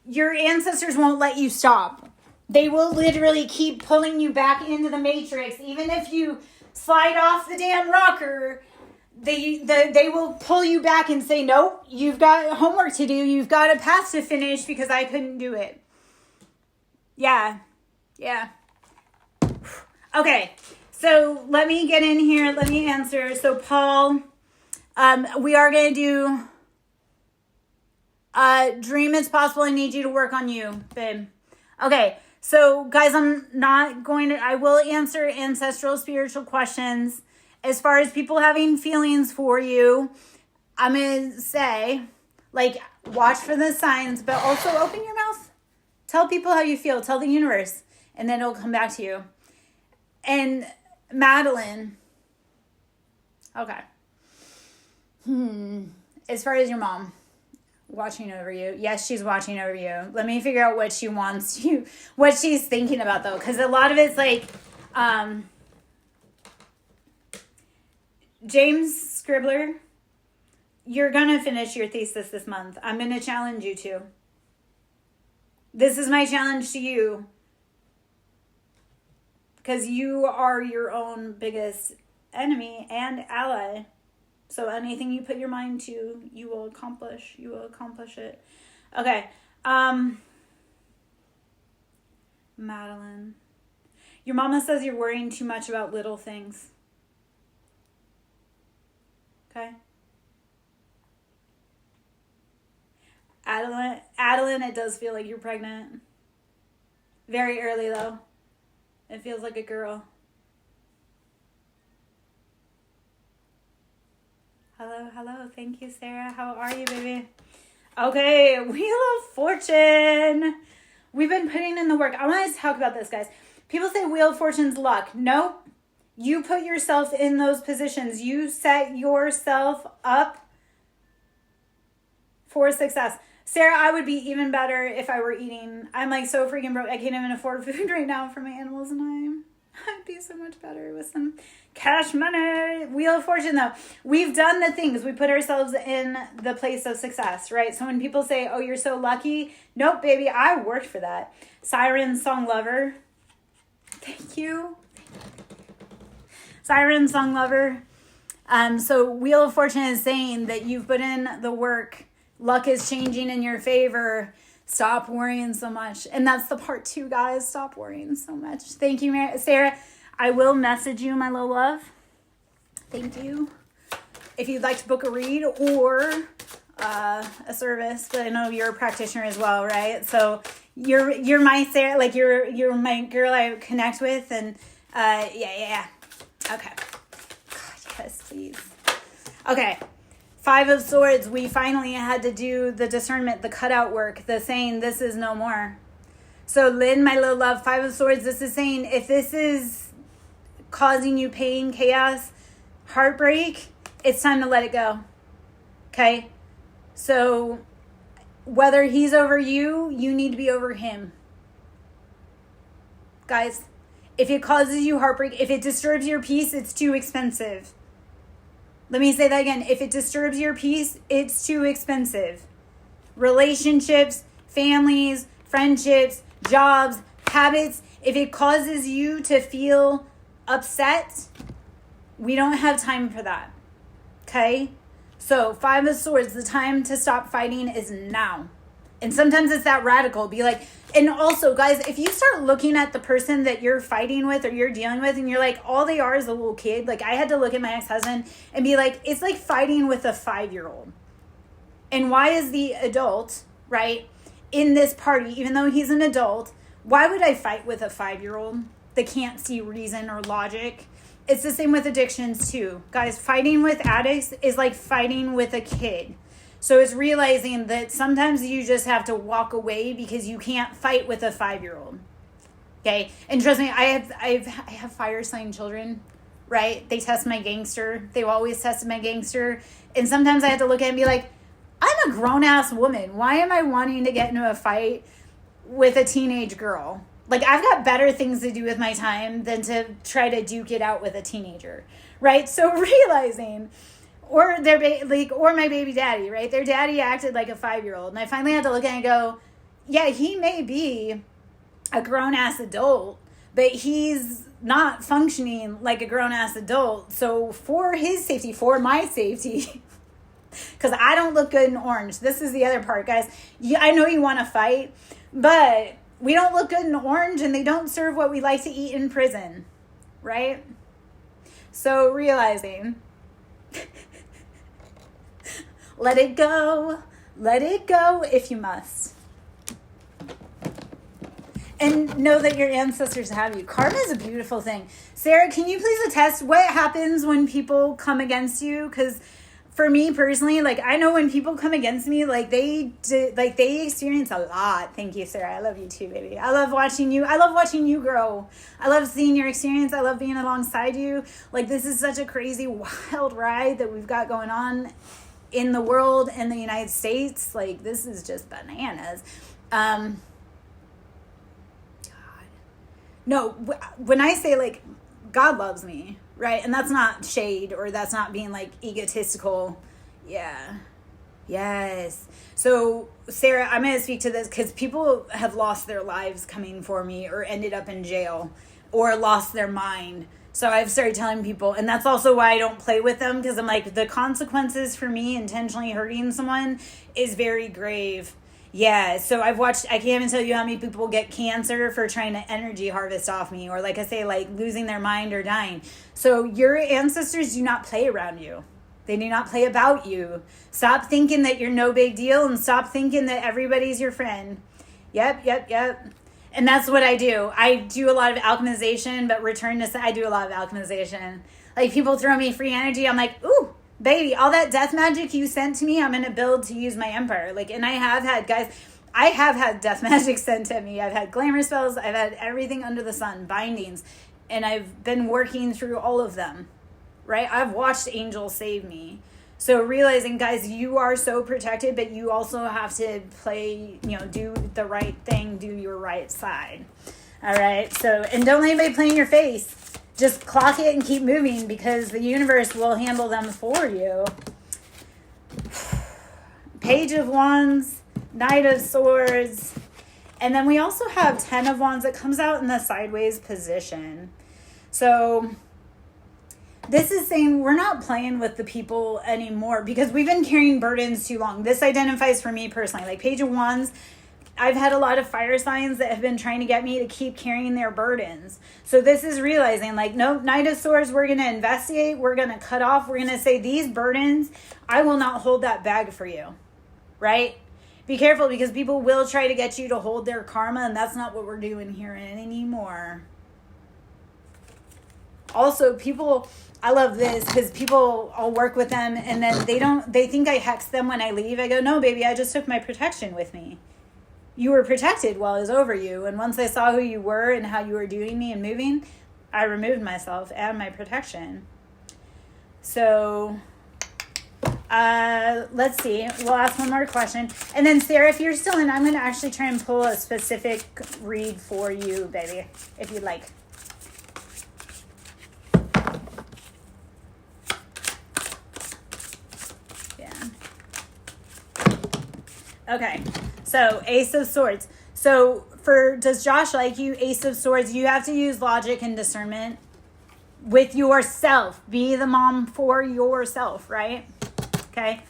[SPEAKER 1] Your ancestors won't let you stop. They will literally keep pulling you back into the matrix. Even if you slide off the damn rocker, they will pull you back and say, nope, you've got homework to do. You've got a path to finish because I couldn't do it. Yeah. Okay, so let me get in here. Let me answer. So Paul, we are going to do dream it's possible. I need you to work on you, babe. Okay, so guys, I will answer ancestral spiritual questions. As far as people having feelings for you, I'm going to say, like, watch for the signs, but also open your mouth. Tell people how you feel. Tell the universe. And then it'll come back to you. And Madeline. Okay. As far as your mom. Watching over you. Yes, she's watching over you. Let me figure out what she wants you, what she's thinking about though. Because a lot of it's like, James Scribbler, you're going to finish your thesis this month. I'm going to challenge you to. This is my challenge to you. Because you are your own biggest enemy and ally. So anything you put your mind to, you will accomplish. You will accomplish it. Okay. Madeline. Your mama says you're worrying too much about little things. Okay. Adeline, it does feel like you're pregnant. Very early though. It feels like a girl. Hello. Thank you, Sarah. How are you, baby? Okay, Wheel of Fortune. We've been putting in the work. I want to talk about this, guys. People say Wheel of Fortune's luck. Nope. You put yourself in those positions. You set yourself up for success. Sarah, I would be even better if I were eating. I'm like so freaking broke. I can't even afford food right now for my animals, and I'd be so much better with some cash money. Wheel of Fortune, though. We've done the things. We put ourselves in the place of success, right? So when people say, oh, you're so lucky. Nope, baby. I worked for that. Siren Song Lover. Thank you. Siren Song Lover. So Wheel of Fortune is saying that you've put in the work. Luck is changing in your favor. Stop worrying so much. And that's the part 2, guys. Stop worrying so much. Thank you, Sarah. I will message you, my little love. Thank you. If you'd like to book a read or a service, but I know you're a practitioner as well, right? So you're my Sarah, like you're my girl I connect with, and yeah. Okay. God, yes, please. Okay. 5 of Swords, we finally had to do the discernment, the cutout work, the saying, this is no more. So Lynn, my little love, 5 of Swords, this is saying, if this is causing you pain, chaos, heartbreak, it's time to let it go. Okay? So whether he's over you, you need to be over him. Guys, if it causes you heartbreak, if it disturbs your peace, it's too expensive. Let me say that again. If it disturbs your peace, it's too expensive. Relationships, families, friendships, jobs, habits, if it causes you to feel upset, we don't have time for that. Okay? So 5 of Swords, the time to stop fighting is now. And sometimes it's that radical. Be like, and also, guys, if you start looking at the person that you're fighting with or you're dealing with and you're like, all they are is a little kid. Like, I had to look at my ex-husband and be like, it's like fighting with a 5-year-old. And why is the adult, right, in this party, even though he's an adult, why would I fight with a 5-year-old that can't see reason or logic? It's the same with addictions, too. Guys, fighting with addicts is like fighting with a kid. So it's realizing that sometimes you just have to walk away because you can't fight with a 5-year-old. Okay? And trust me, I have fire sign children, right? They test my gangster. They've always tested my gangster. And sometimes I have to look at it and be like, I'm a grown-ass woman. Why am I wanting to get into a fight with a teenage girl? Like, I've got better things to do with my time than to try to duke it out with a teenager, right? So realizing... Or or my baby daddy, right? Their daddy acted like a 5-year-old. And I finally had to look at it and go, yeah, he may be a grown-ass adult, but he's not functioning like a grown-ass adult. So for his safety, for my safety, because I don't look good in orange. This is the other part, guys. I know you want to fight, but we don't look good in orange, and they don't serve what we like to eat in prison, right? So realizing... Let it go if you must. And know that your ancestors have you. Karma is a beautiful thing. Sarah, can you please attest what happens when people come against you? Because for me personally, like, I know when people come against me, like, they experience a lot. Thank you, Sarah. I love you too, baby. I love watching you. I love watching you grow. I love seeing your experience. I love being alongside you. Like, this is such a crazy, wild ride that we've got going on. in the world, in the United States. Like, this is just bananas. God. No, when I say, like, God loves me, right? And that's not shade, or that's not being, like, egotistical. Yeah. Yes. So, Sarah, I'm going to speak to this because people have lost their lives coming for me, or ended up in jail, or lost their mind. So I've started telling people, and that's also why I don't play with them, because I'm like, the consequences for me intentionally hurting someone is very grave. Yeah, so I've watched, I can't even tell you how many people get cancer for trying to energy harvest off me, or like I say, like losing their mind or dying. So your ancestors do not play around you. They do not play about you. Stop thinking that you're no big deal, and stop thinking that everybody's your friend. Yep. And that's what I do. I do a lot of alchemization, but I do a lot of alchemization. Like, people throw me free energy. I'm like, ooh, baby, all that death magic you sent to me, I'm going to build to use my empire. Like, and I have had death magic sent to me. I've had glamour spells. I've had everything under the sun, bindings. And I've been working through all of them, right? I've watched angels save me. So realizing, guys, you are so protected, but you also have to play, do the right thing, do your right side. All right. So, and don't let anybody play in your face. Just clock it and keep moving, because the universe will handle them for you. Page of Wands, Knight of Swords. And then we also have 10 of Wands that comes out in the sideways position. So this is saying we're not playing with the people anymore, because we've been carrying burdens too long. This identifies for me personally. Like, Page of Wands, I've had a lot of fire signs that have been trying to get me to keep carrying their burdens. So this is realizing, like, no, Knight of Swords, we're going to investigate. We're going to cut off. We're going to say, these burdens, I will not hold that bag for you, right? Be careful, because people will try to get you to hold their karma, and that's not what we're doing here anymore. Also, people, I love this, because people, I'll work with them, and then they think I hex them when I leave. I go, no, baby, I just took my protection with me. You were protected while I was over you. And once I saw who you were and how you were doing me and moving, I removed myself and my protection. So, let's see. We'll ask one more question. And then, Sarah, if you're still in, I'm going to actually try and pull a specific read for you, baby, if you'd like. Okay, so Ace of Swords. So does Josh like you? Ace of Swords, you have to use logic and discernment with yourself. Be the mom for yourself, right? Okay.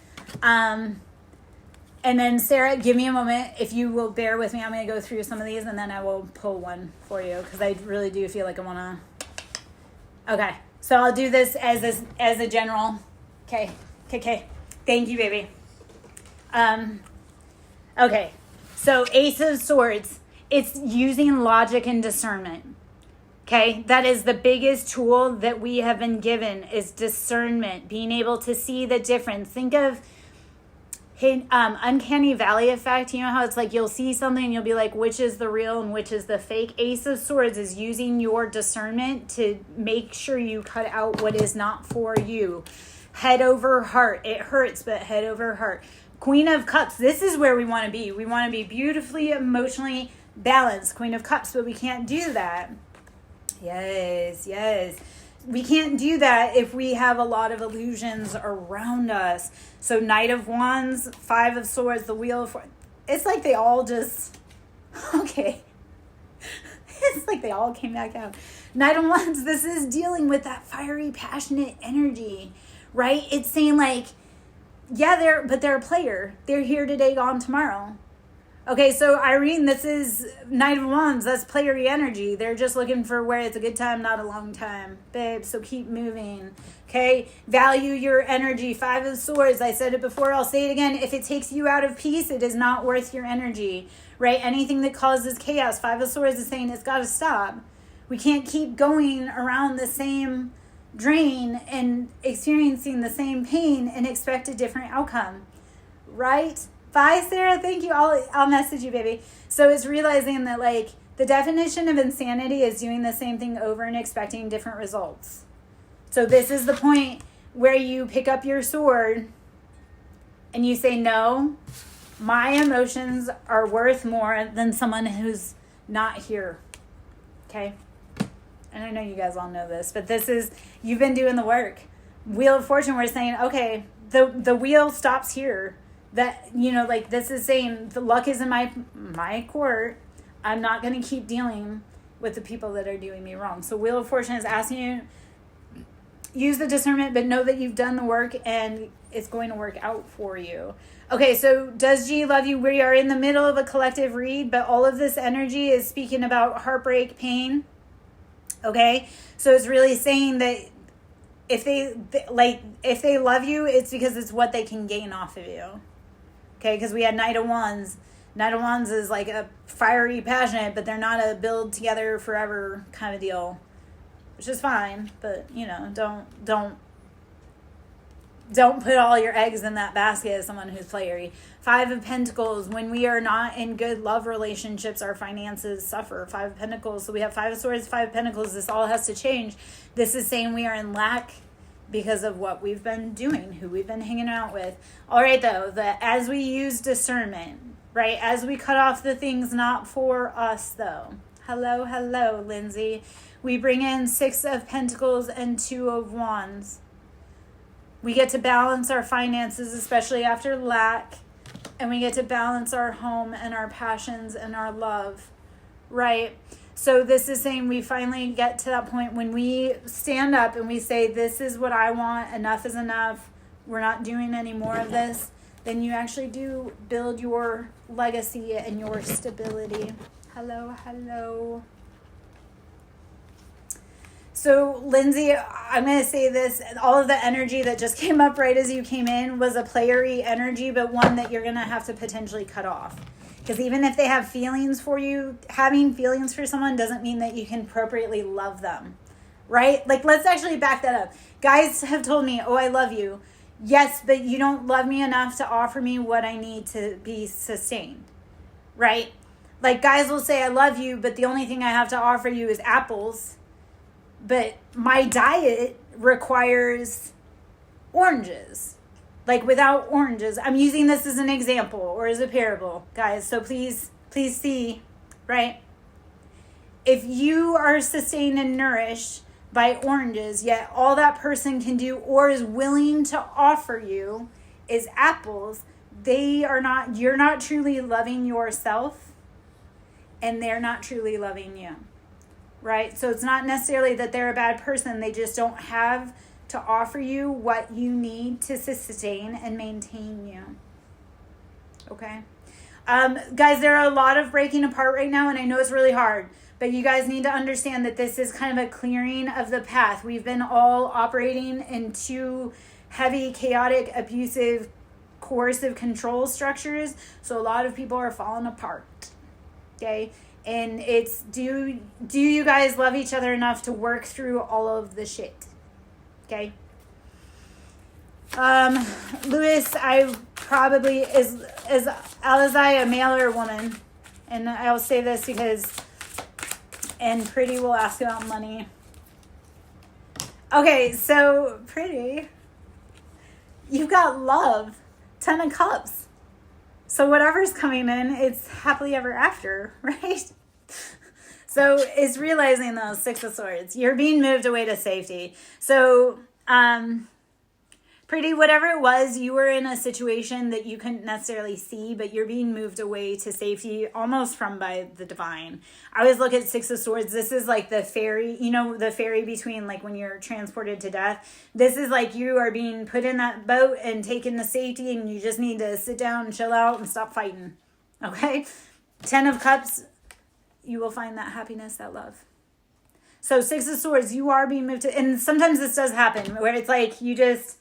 [SPEAKER 1] And then Sarah, give me a moment. If you will bear with me, I'm going to go through some of these, and then I will pull one for you, because I really do feel like I want to. Okay, so I'll do this as a general. Okay. Thank you, baby. Okay, so Ace of Swords, it's using logic and discernment. Okay, that is the biggest tool that we have been given, is discernment, being able to see the difference. Think of uncanny valley effect. You know how it's like you'll see something and you'll be like, which is the real and which is the fake? Ace of Swords is using your discernment to make sure you cut out what is not for you. Head over heart. It hurts, but head over heart. Queen of Cups, this is where we want to be. We want to be beautifully, emotionally balanced. Queen of Cups, but we can't do that. Yes. We can't do that if we have a lot of illusions around us. So Knight of Wands, Five of Swords, the Wheel of... It's like they all just... Okay. It's like they all came back out. Knight of Wands, this is dealing with that fiery, passionate energy, right? It's saying like, yeah, they're a player. They're here today, gone tomorrow. Okay, so Irene, this is Knight of Wands. That's playery energy. They're just looking for where it's a good time, not a long time. Babe, so keep moving. Okay, value your energy. Five of Swords. I said it before. I'll say it again. If it takes you out of peace, it is not worth your energy, right? Anything that causes chaos. Five of Swords is saying it's got to stop. We can't keep going around the same drain and experiencing the same pain and expect a different outcome, right? Bye, Sarah. Thank you. I'll message you, baby. So it's realizing that, like, the definition of insanity is doing the same thing over and expecting different results. So this is the point where you pick up your sword and you say, no, my emotions are worth more than someone who's not here. Okay? And I know you guys all know this, but this is, you've been doing the work. Wheel of Fortune, we're saying, okay, the wheel stops here. That, you know, like this is saying the luck is in my court. I'm not going to keep dealing with the people that are doing me wrong. So Wheel of Fortune is asking you, use the discernment, but know that you've done the work and it's going to work out for you. Okay, so does G love you? We are in the middle of a collective read, but all of this energy is speaking about heartbreak, pain. Okay, so it's really saying that if they love you, it's because it's what they can gain off of you. Okay, because we had Knight of Wands. Knight of Wands is like a fiery, passionate, but they're not a build together forever kind of deal, which is fine. But you know, don't put all your eggs in that basket as someone who's fiery. Five of Pentacles. When we are not in good love relationships, our finances suffer. Five of Pentacles. So we have Five of Swords, Five of Pentacles. This all has to change. This is saying we are in lack because of what we've been doing, who we've been hanging out with. All right, though, as we use discernment, right, as we cut off the things not for us, though. Hello, Lindsay. We bring in Six of Pentacles and Two of Wands. We get to balance our finances, especially after lack, and we get to balance our home and our passions and our love, right? So this is saying we finally get to that point when we stand up and we say, this is what I want, enough is enough, we're not doing any more of this, then you actually do build your legacy and your stability. Hello. So, Lindsay, I'm going to say this. All of the energy that just came up right as you came in was a playery energy, but one that you're going to have to potentially cut off. Because even if they have feelings for you, having feelings for someone doesn't mean that you can appropriately love them, right? Like, let's actually back that up. Guys have told me, oh, I love you. Yes, but you don't love me enough to offer me what I need to be sustained, right? Like, guys will say, I love you, but the only thing I have to offer you is apples. But my diet requires oranges. Like, without oranges, I'm using this as an example or as a parable, guys. So please see, right? If you are sustained and nourished by oranges, yet all that person can do or is willing to offer you is apples, you're not truly loving yourself, and they're not truly loving you. Right? So it's not necessarily that they're a bad person. They just don't have to offer you what you need to sustain and maintain you. Okay? Guys, there are a lot of breaking apart right now, and I know it's really hard. But you guys need to understand that this is kind of a clearing of the path. We've been all operating in two heavy, chaotic, abusive, coercive control structures. So a lot of people are falling apart. Okay? And it's, do you guys love each other enough to work through all of the shit? Okay. Lewis, I probably, is Alizai a male or a woman? And I'll say this because, and Pretty will ask about money. Okay, so Pretty, you've got love, 10 of Cups. So whatever's coming in, it's happily ever after, right? So it's realizing those Six of Swords. You're being moved away to safety. So, Pretty, whatever it was, you were in a situation that you couldn't necessarily see, but you're being moved away to safety almost from by the divine. I always look at Six of Swords. This is like the ferry, you know, the ferry between like when you're transported to death. This is like you are being put in that boat and taken to safety, and you just need to sit down and chill out and stop fighting. Okay? 10 of Cups, you will find that happiness, that love. So Six of Swords, you are being moved to, and sometimes this does happen where it's like you just,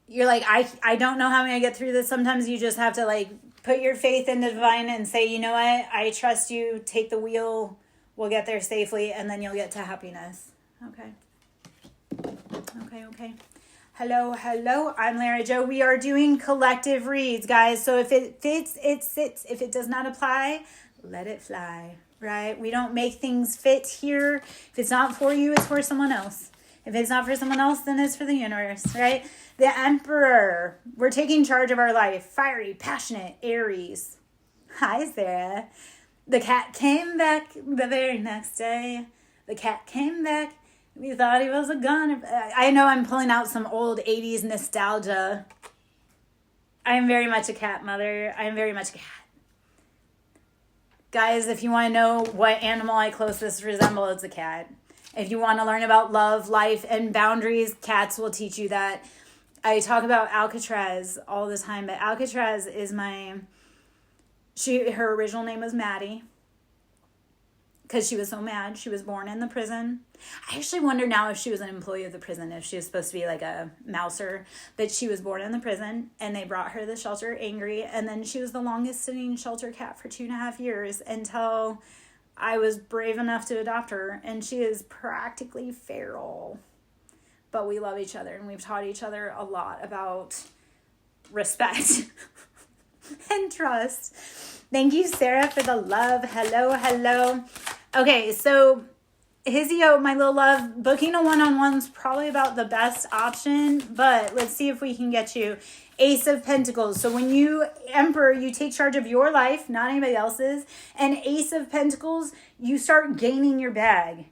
[SPEAKER 1] you're like, I don't know how I'm going to get through this. Sometimes you just have to like put your faith in the divine and say, you know what? I trust you. Take the wheel. We'll get there safely. And then you'll get to happiness. Okay. Hello. I'm Lara Jo. We are doing collective reads, guys. So if it fits, it sits. If it does not apply, let it fly, right? We don't make things fit here. If it's not for you, it's for someone else. If it's not for someone else, then it's for the universe, right? The Emperor. We're taking charge of our life. Fiery, passionate, Aries. Hi, Sarah. The cat came back the very next day. The cat came back. We thought he was a gun. I know I'm pulling out some old 80s nostalgia. I am very much a cat mother. I am very much a cat. Guys, if you want to know what animal I closest resemble, it's a cat. If you want to learn about love, life, and boundaries, cats will teach you that. I talk about Alcatraz all the time, but Alcatraz is her original name was Maddie. Because she was so mad. She was born in the prison. I actually wonder now if she was an employee of the prison, if she was supposed to be like a mouser. But she was born in the prison, and they brought her to the shelter angry. And then she was the longest sitting shelter cat for 2.5 years until I was brave enough to adopt her. And she is practically feral. But we love each other, and we've taught each other a lot about respect and trust. Thank you, Sarah, for the love. Hello. Okay, so Hizio, my little love, booking a one-on-one's probably about the best option, but let's see if we can get you Ace of Pentacles. So when you, Emperor, you take charge of your life, not anybody else's, and Ace of Pentacles, you start gaining your bag.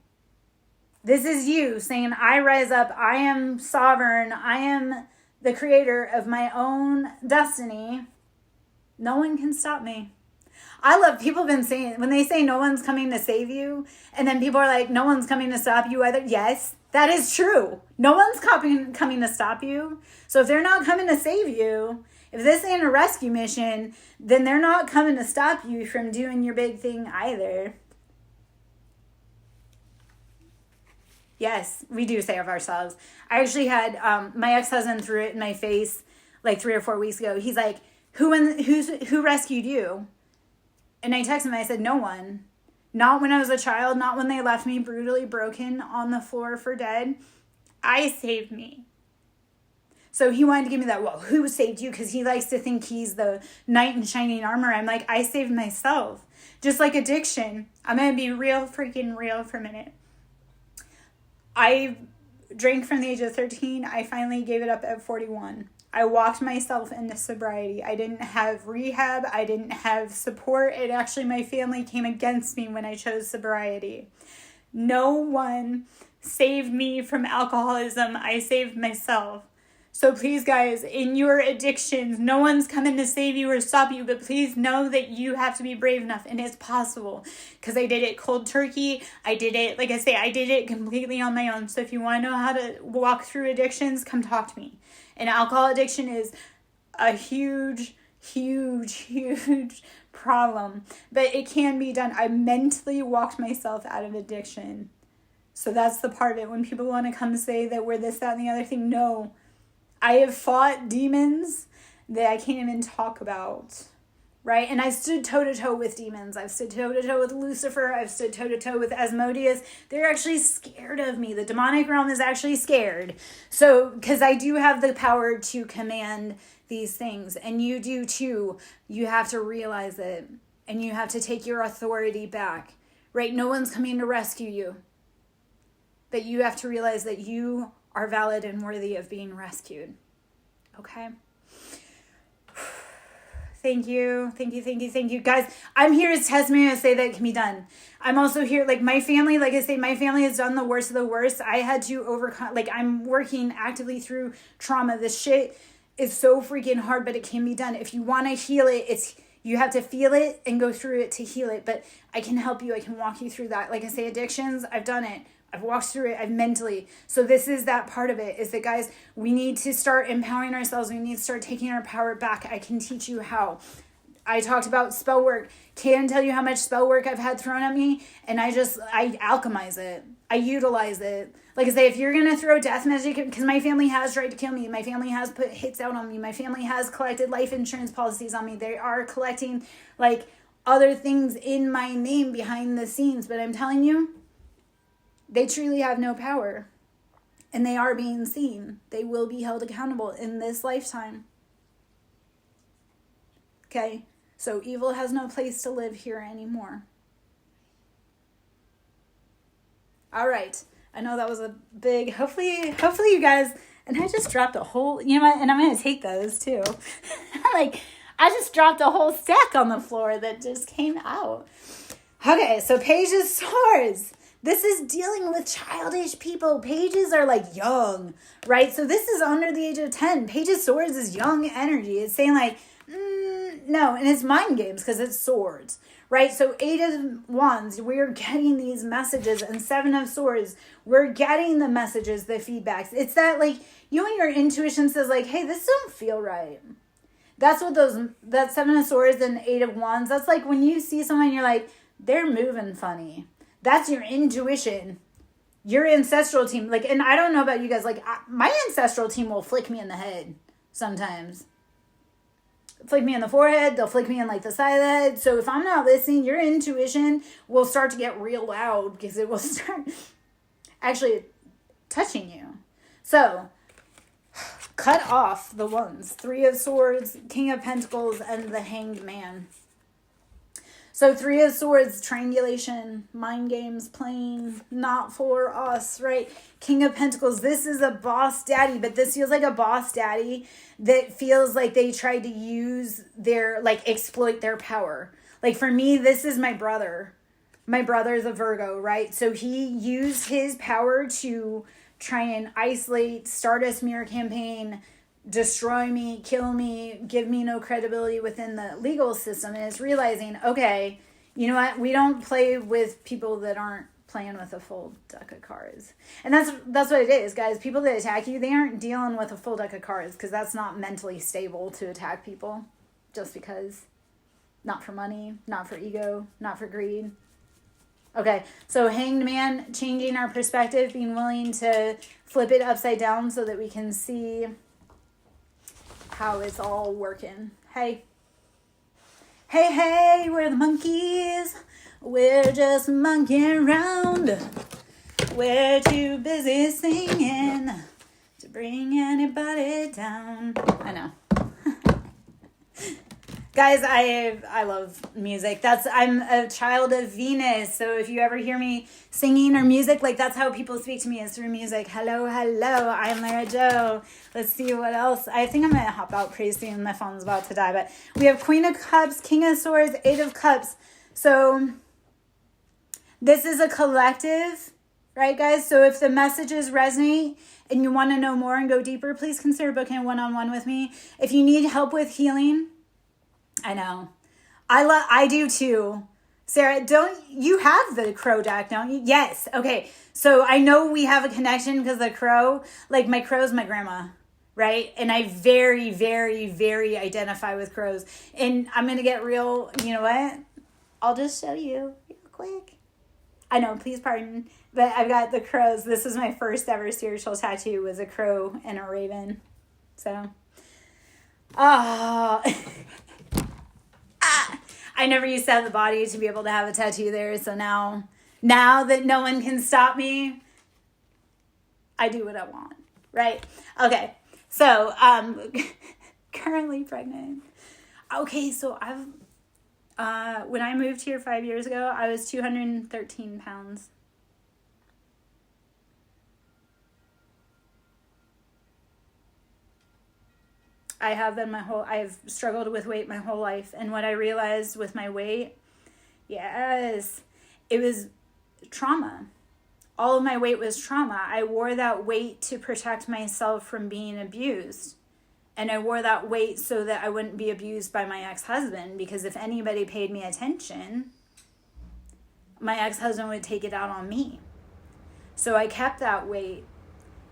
[SPEAKER 1] This is you saying, I rise up, I am sovereign, I am the creator of my own destiny. No one can stop me. I love, people have been saying, when they say no one's coming to save you, and then people are like, no one's coming to stop you either. Yes, that is true. No one's coming to stop you. So if they're not coming to save you, if this ain't a rescue mission, then they're not coming to stop you from doing your big thing either. Yes, we do save ourselves. I actually had, my ex-husband threw it in my face like 3 or 4 weeks ago. He's like, who rescued you? And I texted him, I said, no one. Not when I was a child, not when they left me brutally broken on the floor for dead. I saved me. So he wanted to give me that, well, who saved you? Because he likes to think he's the knight in shining armor. I'm like, I saved myself. Just like addiction. I'm going to be real freaking real for a minute. I drank from the age of 13. I finally gave it up at 41. I walked myself into sobriety. I didn't have rehab. I didn't have support. It actually, my family came against me when I chose sobriety. No one saved me from alcoholism. I saved myself. So please, guys, in your addictions, no one's coming to save you or stop you, but please know that you have to be brave enough, and it's possible, because I did it cold turkey. I did it, like I say, I did it completely on my own. So if you want to know how to walk through addictions, come talk to me. And alcohol addiction is a huge problem, but it can be done. I mentally walked myself out of addiction. So that's the part of it. When people want to come say that we're this, that, and the other thing, no. I have fought demons that I can't even talk about, right? And I stood toe-to-toe with demons. I've stood toe-to-toe with Lucifer. I've stood toe-to-toe with Asmodeus. They're actually scared of me. The demonic realm is actually scared. So, because I do have the power to command these things, and you do too. You have to realize it, and you have to take your authority back, right? No one's coming to rescue you, but you have to realize that you are valid and worthy of being rescued. Okay? Thank you. Guys, I'm here as testimony to say that it can be done. I'm also here, like my family, like I say, my family has done the worst of the worst. I had to overcome, like I'm working actively through trauma. This shit is so freaking hard, but it can be done. If you want to heal it, you have to feel it and go through it to heal it. But I can help you. I can walk you through that. Like I say, addictions, I've done it. I've walked through it. I've mentally. So this is that part of it, is that, guys, we need to start empowering ourselves. We need to start taking our power back. I can teach you how. I talked about spell work. Can't tell you how much spell work I've had thrown at me. And I alchemize it. I utilize it. Like I say, if you're going to throw death magic, because my family has tried to kill me. My family has put hits out on me. My family has collected life insurance policies on me. They are collecting like other things in my name behind the scenes. But I'm telling you, they truly have no power, and they are being seen. They will be held accountable in this lifetime. Okay? So evil has no place to live here anymore. All right. I know that was a big, hopefully you guys, and I just dropped a whole, you know what, and I'm going to take those too. Like, I just dropped a whole stack on the floor that just came out. Okay, so Page of Swords. This is dealing with childish people. Pages are like young, right? So this is under the age of 10. Page of Swords is young energy. It's saying like, no, and it's mind games because it's swords, right? So 8 of Wands, we're getting these messages, and 7 of Swords, we're getting the messages, the feedbacks. It's that like, you know, when your intuition says like, hey, this don't feel right. That's what that 7 of Swords and 8 of Wands, that's like when you see someone, you're like, they're moving funny. That's your intuition. Your ancestral team, like, and I don't know about you guys, like, my ancestral team will flick me in the head sometimes. Flick me in the forehead, they'll flick me in, like, the side of the head. So if I'm not listening, your intuition will start to get real loud because it will start actually touching you. So, cut off the ones. 3 of Swords, King of Pentacles, and the Hanged Man. So 3 of Swords, triangulation, mind games, playing, not for us, right? King of Pentacles, this is a boss daddy, but this feels like a boss daddy that feels like they tried to use their, like, exploit their power. Like, for me, this is my brother. My brother's a Virgo, right? So he used his power to try and isolate, start a smear campaign, destroy me, kill me, give me no credibility within the legal system, and is realizing, okay, you know what? We don't play with people that aren't playing with a full deck of cards. And that's what it is, guys. People that attack you, they aren't dealing with a full deck of cards because that's not mentally stable to attack people just because. Not for money, not for ego, not for greed. Okay, so Hanged Man, changing our perspective, being willing to flip it upside down so that we can see how it's all working. Hey, we're the monkeys. We're just monkeying around. We're too busy singing to bring anybody down. I know. Guys, I love music. I'm a child of Venus. So if you ever hear me singing or music, like that's how people speak to me, is through music. Hello, I'm Lara Jo. Let's see what else. I think I'm going to hop out pretty soon. My phone's about to die. But we have Queen of Cups, King of Swords, 8 of Cups. So this is a collective, right, guys? So if the messages resonate and you want to know more and go deeper, please consider booking a one-on-one with me. If you need help with healing, I know. I do too. Sarah, don't you have the crow deck, don't you? Yes. Okay. So I know we have a connection because the crow, like my crow's my grandma, right? And I very, very, very identify with crows. And I'm going to get real, you know what? I'll just show you real quick. I know, please pardon, but I've got the crows. This is my first ever spiritual tattoo, was a crow and a raven. So, I never used to have the body to be able to have a tattoo there. So now that no one can stop me, I do what I want, right? Okay. So, currently pregnant. Okay. So when I moved here 5 years ago, I was 213 pounds. I've struggled with weight my whole life. And what I realized with my weight, yes, it was trauma. All of my weight was trauma. I wore that weight to protect myself from being abused. And I wore that weight so that I wouldn't be abused by my ex-husband, because if anybody paid me attention, my ex-husband would take it out on me. So I kept that weight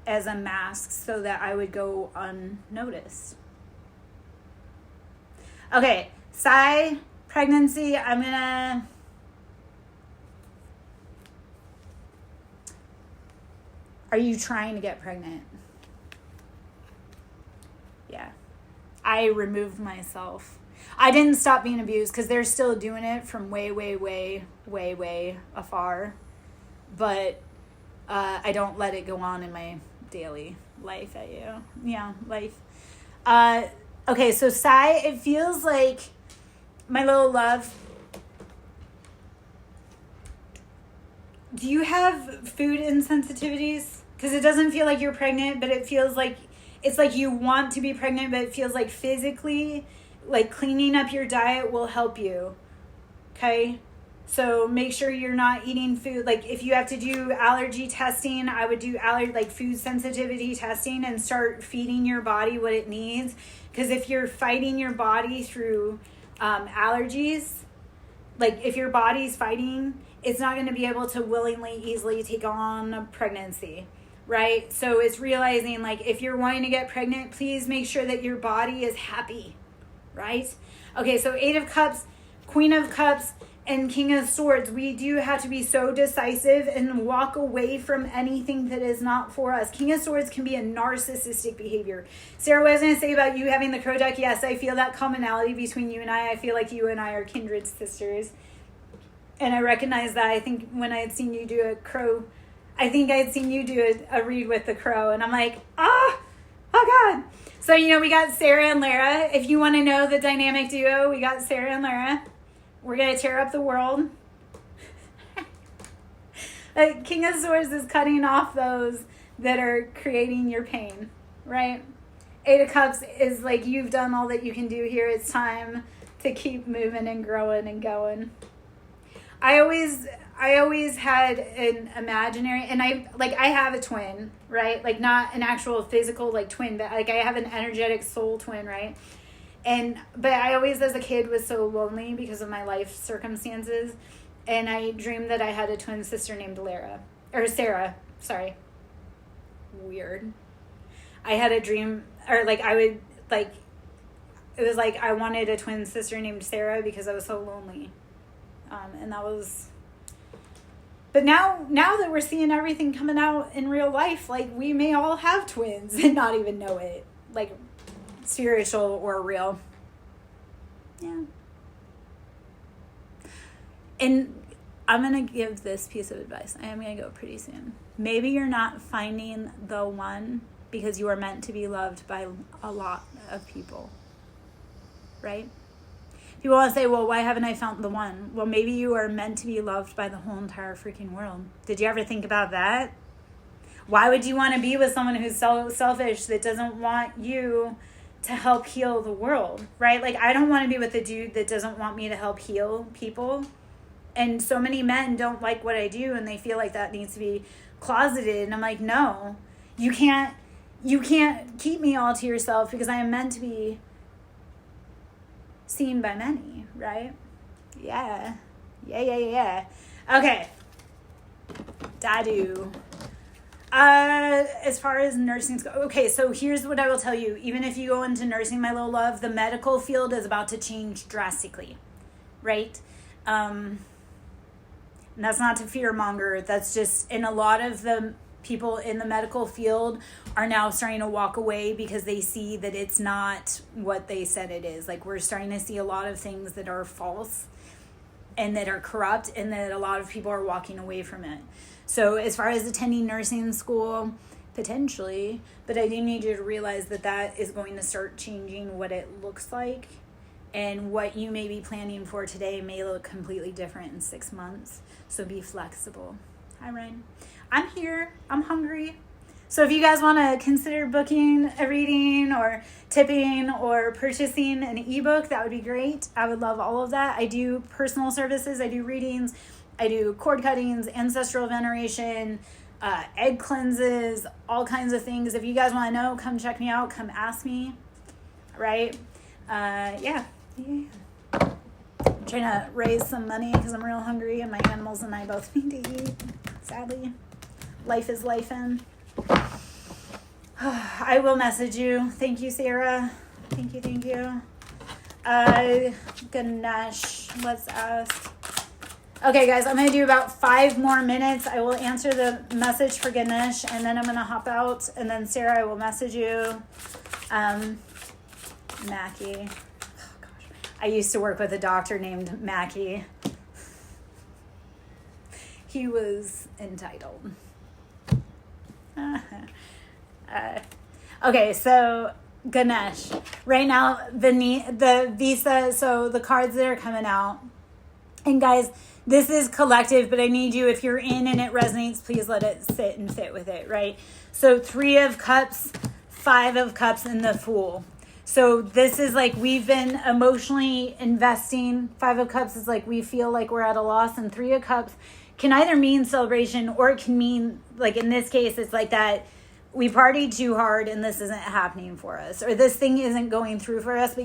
[SPEAKER 1] as a mask so that I would go unnoticed. Okay, pregnancy, are you trying to get pregnant? Yeah. I removed myself. I didn't stop being abused because they're still doing it from way, way, way, way, way afar. But I don't let it go on in my daily life life. Okay, so it feels like, my little love,
[SPEAKER 2] do you have food insensitivities? Because it doesn't feel like you're pregnant, but it feels like it's like you want to be pregnant, but it feels like physically, like cleaning up your diet will help you. Okay? So make sure you're not eating food. Like if you have to do allergy testing, I would do food sensitivity testing and start feeding your body what it needs. Because if you're fighting your body through allergies, like if your body's fighting, it's not going to be able to willingly, easily take on a pregnancy, right? So it's realizing like if you're wanting to get pregnant, please make sure that your body is happy, right? Okay, so 8 of Cups, Queen of Cups, and King of Swords. We do have to be so decisive and walk away from anything that is not for us. King of Swords can be a narcissistic behavior. Sarah, what I was going to say about you having the crow duck, yes, I feel that commonality between you and I. I feel like you and I are kindred sisters. And I recognize that. I think when I had seen you do a crow, I think I had seen you do a read with the crow. And I'm like, oh God. So, we got Sarah and Lara. If you want to know the dynamic duo, we got Sarah and Lara. We're going to tear up the world. King of Swords is cutting off those that are creating your pain, right? 8 of Cups is like, you've done all that you can do here. It's time to keep moving and growing and going. I always had an imaginary, and I have a twin, right? Like not an actual physical like twin, but like I have an energetic soul twin, right? But I always, as a kid, was so lonely because of my life circumstances. And I dreamed that I had a twin sister named Sarah. Sorry. Weird. I had a dream, or it was like I wanted a twin sister named Sarah because I was so lonely. And that was, but now that we're seeing everything coming out in real life, like we may all have twins and not even know it. Like, spiritual or real. Yeah. And I'm going to give this piece of advice. I am going to go pretty soon. Maybe you're not finding the one because you are meant to be loved by a lot of people. Right? People want to say, well, why haven't I found the one? Well, maybe you are meant to be loved by the whole entire freaking world. Did you ever think about that? Why would you want to be with someone who's so selfish that doesn't want you to help heal the world, right? Like, I don't want to be with a dude that doesn't want me to help heal people. And so many men don't like what I do, and they feel like that needs to be closeted. And I'm like, no, you can't keep me all to yourself because I am meant to be seen by many, right? Yeah. Okay. Dadu. As far as nursing go, okay, so here's what I will tell you. Even if you go into nursing, my little love, the medical field is about to change drastically, right? And that's not to fearmonger. That's just, and a lot of the people in the medical field are now starting to walk away because they see that it's not what they said it is. Like, we're starting to see a lot of things that are false and that are corrupt, and that a lot of people are walking away from it. So as far as attending nursing school, potentially, but I do need you to realize that that is going to start changing what it looks like, and what you may be planning for today may look completely different in 6 months. So be flexible. Hi, Ryan. I'm here. I'm hungry. So if you guys want to consider booking a reading or tipping or purchasing an ebook, that would be great. I would love all of that. I do personal services. I do readings. I do cord cuttings, ancestral veneration, egg cleanses, all kinds of things. If you guys want to know, come check me out. Come ask me. Right? Yeah. I'm trying to raise some money because I'm real hungry, and my animals and I both need to eat. Sadly. Life is lifing. I will message you. Thank you, Sarah. Thank you. Ganesh, let's ask. Okay, guys, I'm going to do about 5 more minutes. I will answer the message for Ganesh, and then I'm going to hop out. And then, Sarah, I will message you. Mackie. Oh, gosh. I used to work with a doctor named Mackie. He was entitled. Okay, so Ganesh. Right now, the visa, so the cards that are coming out, And guys, this is collective, but I need you, if you're in and it resonates, please let it sit and fit with it, right? So 3 of Cups, 5 of Cups, and the Fool. So this is like we've been emotionally investing. 5 of Cups is like we feel like we're at a loss, and 3 of Cups can either mean celebration or it can mean, like in this case, it's like that we partied too hard and this isn't happening for us, or this thing isn't going through for us, but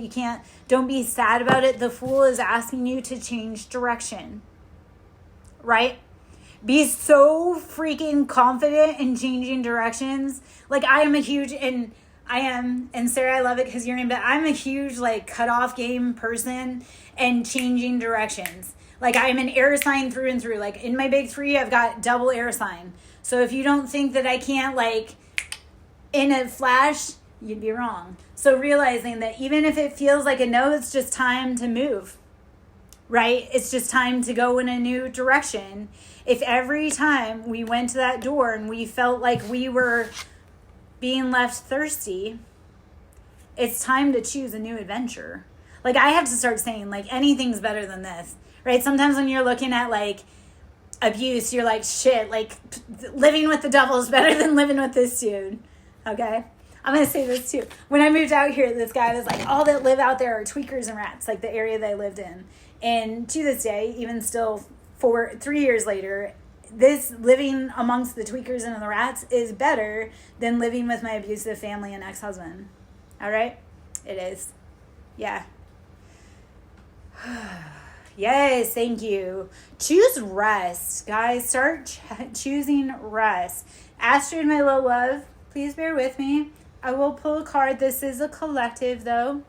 [SPEAKER 2] don't be sad about it. The Fool is asking you to change direction, right? Be so freaking confident in changing directions. Like and Sarah, I love it because you're in, but I'm a huge like cutoff game person and changing directions. Like I'm an air sign through and through. Like in my big 3, I've got double air sign. So if you don't think that I can't like in a flash, you'd be wrong. So realizing that even if it feels like a no, it's just time to move, right? It's just time to go in a new direction. If every time we went to that door and we felt like we were being left thirsty, it's time to choose a new adventure. Like I have to start saying like anything's better than this, right? Sometimes when you're looking at like abuse, you're like, shit, like living with the devil is better than living with this dude. Okay? I'm going to say this too. When I moved out here, this guy was like, all that live out there are tweakers and rats, like the area they lived in. And to this day, even still 3 years later, this living amongst the tweakers and the rats is better than living with my abusive family and ex-husband. All right? It is. Yeah. Yes, thank you. Choose rest, guys. Start choosing rest. Astrid, my little love, please bear with me. I will pull a card. This is a collective, though.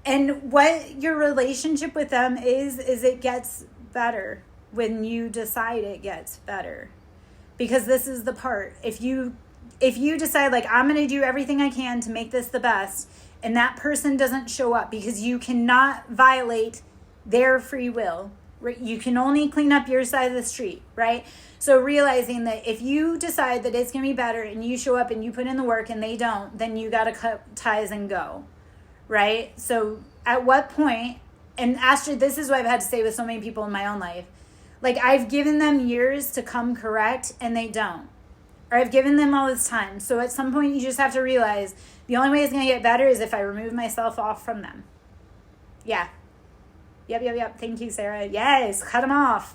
[SPEAKER 2] And what your relationship with them is it gets better when you decide it gets better. Because this is the part. If you decide, like, I'm going to do everything I can to make this the best, and that person doesn't show up because you cannot violate their free will. You can only clean up your side of the street, right? So realizing that if you decide that it's going to be better and you show up and you put in the work and they don't, then you got to cut ties and go, right? So at what point, and Astrid, this is what I've had to say with so many people in my own life. Like I've given them years to come correct and they don't. Or I've given them all this time. So at some point you just have to realize the only way it's going to get better is if I remove myself off from them. Yeah. Yep. Thank you, Sarah. Yes, cut them off.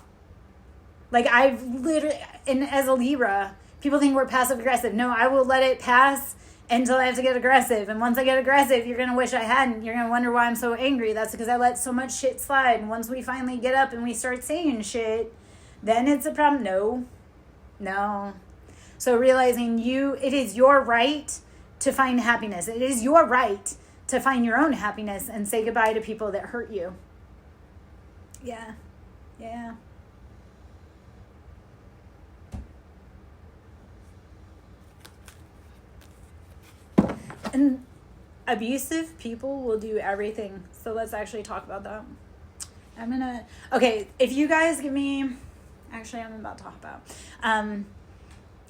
[SPEAKER 2] Like I've literally, and as a Libra, people think we're passive aggressive. No, I will let it pass until I have to get aggressive. And once I get aggressive, you're going to wish I hadn't. You're going to wonder why I'm so angry. That's because I let so much shit slide. And once we finally get up and we start saying shit, then it's a problem. No. So realizing it is your right to find happiness. It is your right to find your own happiness and say goodbye to people that hurt you. Yeah. And abusive people will do everything. So let's actually talk about that. Okay, if you guys give me, actually I'm about to talk about,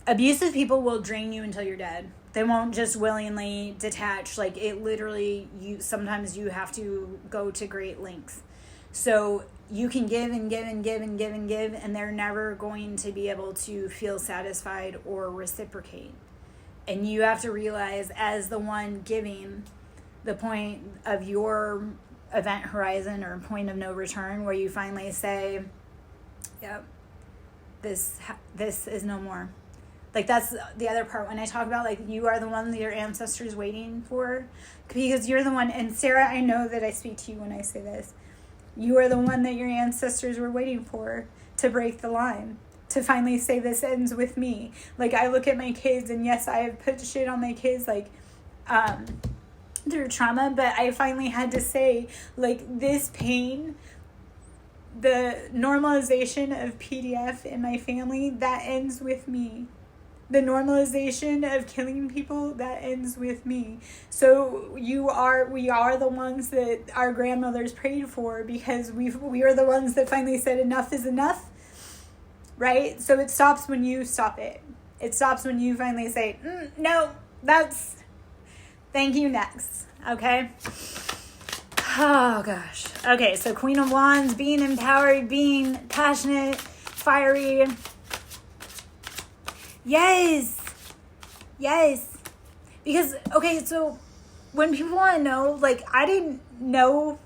[SPEAKER 2] abusive people will drain you until you're dead. They won't just willingly detach. Like it literally, sometimes you have to go to great lengths. So you can give and give and give and give and give, and they're never going to be able to feel satisfied or reciprocate. And you have to realize, as the one giving, the point of your event horizon or point of no return, where you finally say, yep, this is no more. Like that's the other part when I talk about like you are the one that your ancestors waiting for, because you're the one. And Sarah, I know that I speak to you when I say this. You are the one that your ancestors were waiting for to break the line, to finally say this ends with me. Like I look at my kids, and yes, I have put shit on my kids like through trauma, but I finally had to say like this pain, the normalization of PDF in my family, that ends with me. The normalization of killing people, that ends with me. So we are the ones that our grandmothers prayed for, because we are the ones that finally said enough is enough, right? So it stops when you stop it. It stops when you finally say, no, thank you, next, okay? Oh gosh. Okay, so Queen of Wands, being empowered, being passionate, fiery. Yes. Yes. Because, okay, so when people want to know, like, I didn't know,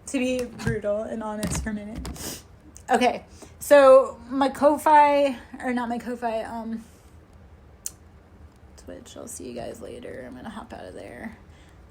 [SPEAKER 2] to be brutal and honest for a minute. Okay, so my Ko-Fi, or not my Ko-Fi, Twitch, I'll see you guys later. I'm going to hop out of there.